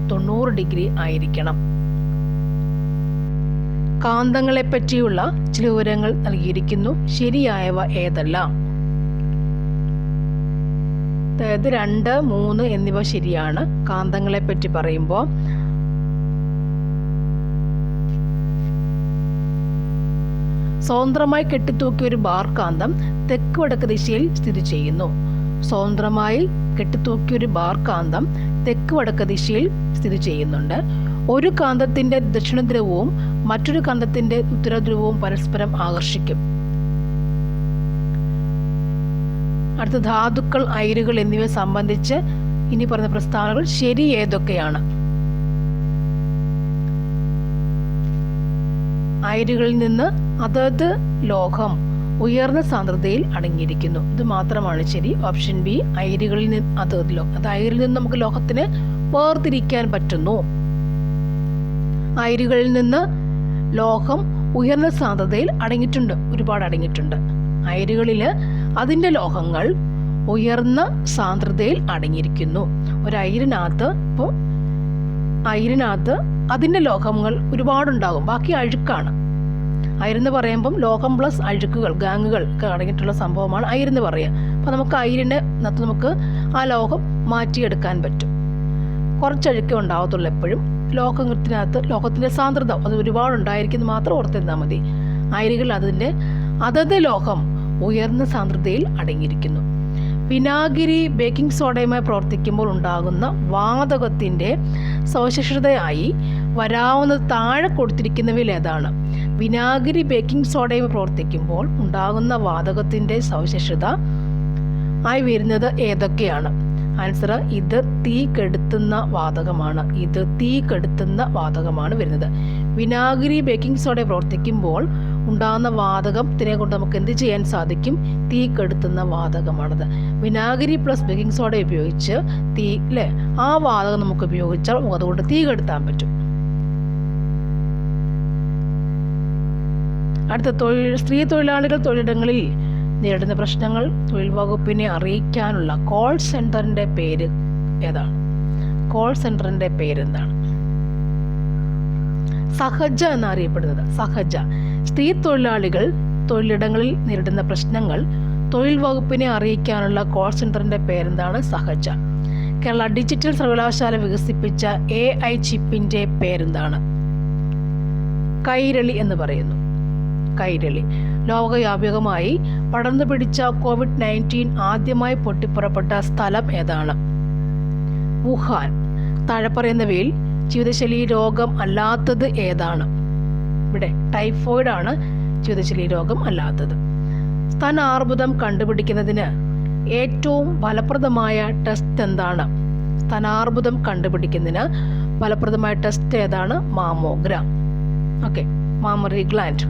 90 ഡിഗ്രി ആയിരിക്കണം. കാന്തങ്ങളെ പറ്റിയുള്ള ചില വിവരങ്ങൾ നൽകിയിരിക്കുന്നു. ശരിയായവ ഏതെല്ലാം? അതായത് 2, 3 എന്നിവ ശരിയാണ്. കാന്തങ്ങളെ പറ്റി പറയുമ്പോൾ സ്വതന്ത്രമായി കെട്ടിത്തൂക്കിയ ഒരു ബാർ കാന്തം തെക്ക് വടക്ക് ദിശയിൽ സ്ഥിതി ചെയ്യുന്നു. സ്വതന്ത്രമായി കെട്ടിത്തൂക്കിയ ഒരു ബാർ കാന്തം തെക്ക് വടക്ക് ദിശയിൽ സ്ഥിതി ചെയ്യുന്നുണ്ട്. ഒരു കാന്തത്തിന്റെ ദക്ഷിണ ധ്രുവവും മറ്റൊരു കാന്തത്തിന്റെ ഉത്തര ധ്രുവവും പരസ്പരം ആകർഷിക്കും. അടുത്ത, ധാതുക്കൾ, അയിരുകൾ എന്നിവയെ സംബന്ധിച്ച് ഇനി പറഞ്ഞ പ്രസ്താവനകൾ ശരി ഏതൊക്കെയാണ്? അയിരുകളിൽ നിന്ന് അതത് ലോഹം ഉയർന്ന സാന്ദ്രതയിൽ അടങ്ങിയിരിക്കുന്നു. ഇത് മാത്രമാണ് ശരി. ഓപ്ഷൻ ബി, അയിരുകളിൽ നിന്ന് അതത് ലോഹം. അത് അയിരിൽ നിന്ന് നമുക്ക് ലോഹത്തിന് വേർതിരിക്കാൻ പറ്റുന്നു. അയിരുകളിൽ നിന്ന് ലോഹം ഉയർന്ന സാന്ദ്രതയിൽ അടങ്ങിയിട്ടുണ്ട്, ഒരുപാട് അടങ്ങിയിട്ടുണ്ട്. അയിരുകളിൽ അതിൻ്റെ ലോഹങ്ങൾ ഉയർന്ന സാന്ദ്രതയിൽ അടങ്ങിയിരിക്കുന്നു. ഒരു അയിരിനകത്ത് അതിൻ്റെ ലോഹങ്ങൾ ഒരുപാടുണ്ടാകും, ബാക്കി അഴുക്കാണ്. അയിരെന്ന് പറയുമ്പം ലോഹം പ്ലസ് അഴുക്കുകൾ, ഗാങ്ങുകൾ ഒക്കെ അടങ്ങിയിട്ടുള്ള സംഭവമാണ് അയിരെന്ന് പറയുക. അപ്പോൾ നമുക്ക് അയിരിനകത്ത് നമുക്ക് ആ ലോഹം മാറ്റിയെടുക്കാൻ പറ്റും. കുറച്ചഴുക്കേ ഉണ്ടാകത്തുള്ളൂ എപ്പോഴും. ലോഹത്തിൻ്റെ സാന്ദ്രത അത് ഒരുപാടുണ്ടായിരിക്കുന്നത് മാത്രം ഓർത്തിരുന്നാൽ മതി. അയിരുകൾ അതിൻ്റെ അതത് ലോഹം ഉയർന്ന സാന്ദ്രതയിൽ അടങ്ങിയിരിക്കുന്നു. വിനാഗിരി ബേക്കിംഗ് സോഡയുമായി പ്രവർത്തിക്കുമ്പോൾ ഉണ്ടാകുന്ന വാതകത്തിൻ്റെ സവിശേഷതയായി വരാവുന്നത് താഴെ കൊടുത്തിരിക്കുന്നവയിൽ ഏതാണ്? വിനാഗിരി ബേക്കിംഗ് സോഡയുമായി പ്രവർത്തിക്കുമ്പോൾ ഉണ്ടാകുന്ന വാതകത്തിൻ്റെ സവിശേഷത ആയി വരുന്നത് ഏതൊക്കെയാണ്? ആൻസർ, ഇത് തീ കെടുത്തുന്ന വാതകമാണ് വരുന്നത്. വിനാഗിരി ബേക്കിംഗ് സോഡ പ്രവർത്തിക്കുമ്പോൾ ഉണ്ടാകുന്ന വാതകത്തിനെ കൊണ്ട് നമുക്ക് എന്ത് ചെയ്യാൻ സാധിക്കും? തീ കെടുത്തുന്ന വാതകമാണത്. വിനാഗിരി പ്ലസ് ബേക്കിംഗ് സോഡ ഉപയോഗിച്ച് ആ വാതകം നമുക്ക് ഉപയോഗിച്ചാൽ അതുകൊണ്ട് തീ കെടുത്താൻ പറ്റും. അടുത്ത, സ്ത്രീ തൊഴിലാളികൾ തൊഴിലിടങ്ങളിൽ നേരിടുന്ന പ്രശ്നങ്ങൾ തൊഴിൽ വകുപ്പിനെ അറിയിക്കാനുള്ള കോൾ സെന്ററിന്റെ പേര് ഏതാണ്? കോൾ സെന്ററിന്റെ പേരെന്താണ്? സഹജ എന്നറിയപ്പെടുന്നത്. സഹജ. സ്ത്രീ തൊഴിലാളികൾ തൊഴിലിടങ്ങളിൽ നേരിടുന്ന പ്രശ്നങ്ങൾ തൊഴിൽ വകുപ്പിനെ അറിയിക്കാനുള്ള കോൾ സെൻറ്ററിൻ്റെ പേരെന്താണ്? സഹജ. കേരള ഡിജിറ്റൽ സർവകലാശാല വികസിപ്പിച്ച AI ചിപ്പിൻ്റെ പേരെന്താണ്? കൈരളി എന്ന് പറയുന്നു. കൈരളി. ലോകവ്യാപകമായി പടർന്നു പിടിച്ച COVID-19 ആദ്യമായി പൊട്ടിപ്പുറപ്പെട്ട സ്ഥലം ഏതാണ്? വുഹാൻ. താഴെ പറയുന്നവയിൽ ജീവിതശൈലി രോഗം അല്ലാത്തത് ഏതാണ്? ഇവിടെ ടൈഫോയിഡ് ആണ് ജീവിതശൈലി രോഗം അല്ലാത്തത്. സ്തനാർബുദം കണ്ടുപിടിക്കുന്നതിന് ഏറ്റവും ഫലപ്രദമായ ടെസ്റ്റ് എന്താണ്? സ്തനാർബുദം കണ്ടുപിടിക്കുന്നതിന് ഫലപ്രദമായ ടെസ്റ്റ് ഏതാണ്? Mammogram. Okay, mammary gland.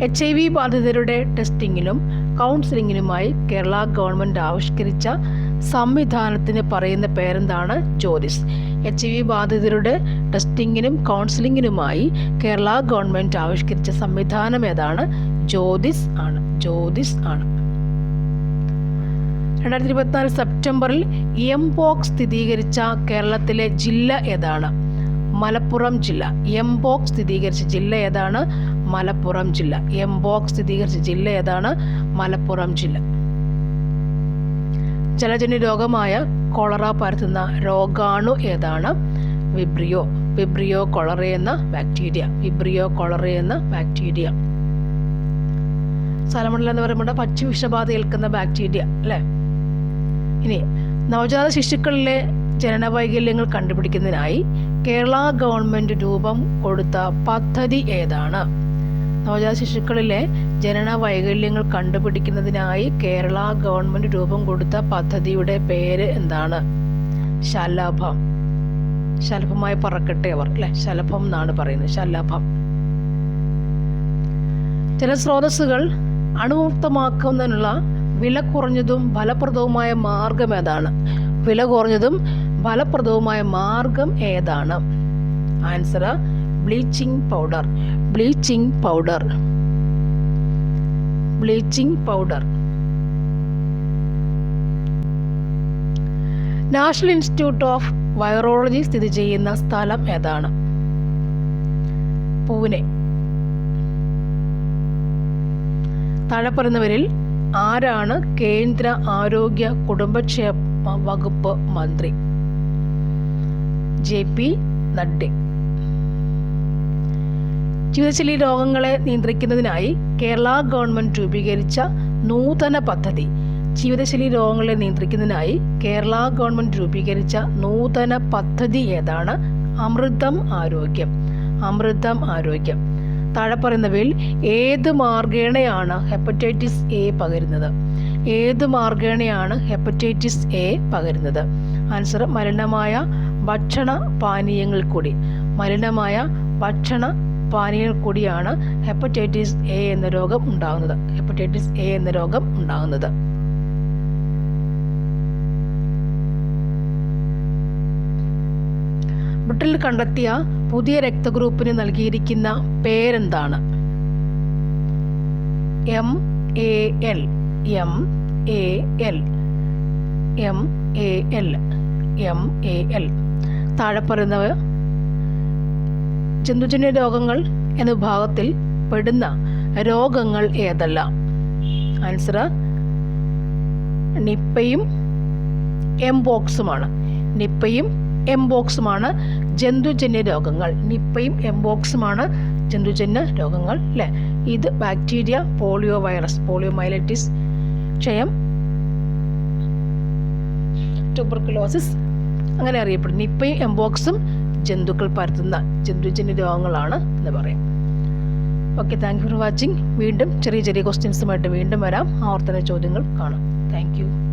HIV ബാധിതരുടെ ടെസ്റ്റിങ്ങിനും കൗൺസിലിങ്ങിനുമായി കേരള ഗവൺമെൻറ് ആവിഷ്കരിച്ച സംവിധാനത്തിന് പറയുന്ന പേരെന്താണ്? ജ്യോതിസ്. HIV ബാധിതരുടെ ടെസ്റ്റിങ്ങിനും കൗൺസിലിങ്ങിനുമായി കേരള ഗവൺമെൻറ് ആവിഷ്കരിച്ച സംവിധാനം ഏതാണ്? ജ്യോതിസ് ആണ്. ജ്യോതിസ് ആണ്. 2024 സെപ്റ്റംബറിൽ എംപോക്സ് സ്ഥിരീകരിച്ച കേരളത്തിലെ ജില്ല ഏതാണ്? മലപ്പുറം ജില്ല. എംപോക്സ് സ്ഥിരീകരിച്ച ജില്ല ഏതാണ്? മലപ്പുറം ജില്ല. എംപോക്സ് സ്ഥിരീകരിച്ച ജില്ല ഏതാണ്? മലപ്പുറം ജില്ല. ജലജന്യ രോഗമായ കൊളറ പരത്തുന്ന രോഗാണു ഏതാണ്? വിബ്രിയോ. വിബ്രിയോ കൊളറ എന്ന ബാക്ടീരിയ. വിബ്രിയോ കൊളറ എന്ന ബാക്ടീരിയ. സാലമണല എന്ന് പറയുമ്പോൾ പക്ഷി വിഷബാധ ഏൽക്കുന്ന ബാക്ടീരിയ അല്ലേ? ഇനി നവജാത ശിശുക്കളിലെ ജനന വൈകല്യങ്ങൾ കണ്ടുപിടിക്കുന്നതിനായി കേരള ഗവൺമെൻറ് രൂപം കൊടുത്ത പദ്ധതി ഏതാണ്? നവജാത ശിശുക്കളിലെ ജനന വൈകല്യങ്ങൾ കണ്ടുപിടിക്കുന്നതിനായി കേരള ഗവൺമെൻറ് രൂപം കൊടുത്ത പദ്ധതിയുടെ പേര് എന്താണ്? ശലഭം. ശലഭമായി പറക്കട്ടെ അവർ അല്ലെ? ശലഭം എന്നാണ് പറയുന്നത്. ശലഭം. ജലസ്രോതസ്സുകൾ അണുമുക്തമാക്കുന്നതിനുള്ള വില കുറഞ്ഞതും ഫലപ്രദവുമായ മാർഗം ഏതാണ്? വില കുറഞ്ഞതും ഫലപ്രദവുമായ മാർഗം ഏതാണ്? Answer bleaching powder. Bleaching powder. Bleaching powder. National institute of virology സ്ഥിതി ചെയ്യുന്ന സ്ഥലം ഏതാണ്? പൂനെ. താഴെ പറയുന്നവരിൽ ആരാണ് കേന്ദ്ര ആരോഗ്യ കുടുംബക്ഷേമ വകുപ്പ് മന്ത്രി? JP നഡ്ഡ. ജീവിതശൈലി രോഗങ്ങളെ നിയന്ത്രിക്കുന്നതിനായി കേരള ഗവൺമെൻറ് രൂപീകരിച്ച നൂതന പദ്ധതി. ജീവിതശൈലി രോഗങ്ങളെ നിയന്ത്രിക്കുന്നതിനായി കേരള ഗവൺമെൻറ് രൂപീകരിച്ച നൂതന പദ്ധതി ഏതാണ്? അമൃതം ആരോഗ്യം. അമൃതം ആരോഗ്യം. താഴെ പറയുന്നവയിൽ ഏത് മാർഗേണയാണ് ഹെപ്പറ്റൈറ്റിസ് A പകരുന്നത്? ഏത് മാർഗേണയാണ് ഹെപ്പറ്റൈറ്റിസ് A പകരുന്നത്? ആൻസർ മലിനമായ ഭക്ഷണ പാനീയങ്ങൾ കൂടി. മലിനമായ ഭക്ഷണ പാനീയങ്ങൾ കൂടിയാണ് ഹെപ്പറ്റൈറ്റിസ് A എന്ന രോഗം ഉണ്ടാകുന്നത്. ഹെപ്പറ്റൈറ്റിസ് A എന്ന രോഗം ഉണ്ടാകുന്നത്. ബ്രിട്ടനിൽ കണ്ടെത്തിയ പുതിയ രക്തഗ്രൂപ്പിന് നൽകിയിരിക്കുന്ന പേരെന്താണ്? MAL. MAL. MAL. MAL. താഴെ പറയുന്നവ ജന്തുജന്യ രോഗങ്ങൾ എന്ന വിഭാഗത്തിൽ പെടുന്ന രോഗങ്ങൾ ഏതെല്ലാം? ആൻസർ നിപ്പയും എംപോക്സുമാണ്. നിപ്പയും എംപോക്സുമാണ് ജന്തുജന്യ രോഗങ്ങൾ. നിപ്പയും എംപോക്സുമാണ് ജന്തുജന്യ രോഗങ്ങൾ അല്ലേ? ഇത് ബാക്ടീരിയ, പോളിയോ വൈറസ്, പോളിയോമൈലൈറ്റിസ്, ക്ഷയം, ട്യൂബർക്കുലോസിസ് അങ്ങനെ അറിയപ്പെടും. നിപ്പയും എംപോക്സും ജന്തുക്കൾ പരത്തുന്ന ജന്തുജന്യ രോഗങ്ങളാണ് എന്ന് പറയാം. Okay, thank you for watching. വീണ്ടും ചെറിയ ചെറിയ ക്വസ്റ്റ്യൻസുമായിട്ട് വീണ്ടും വരാം. ആവർത്തന ചോദ്യങ്ങൾ കാണാം. Thank you.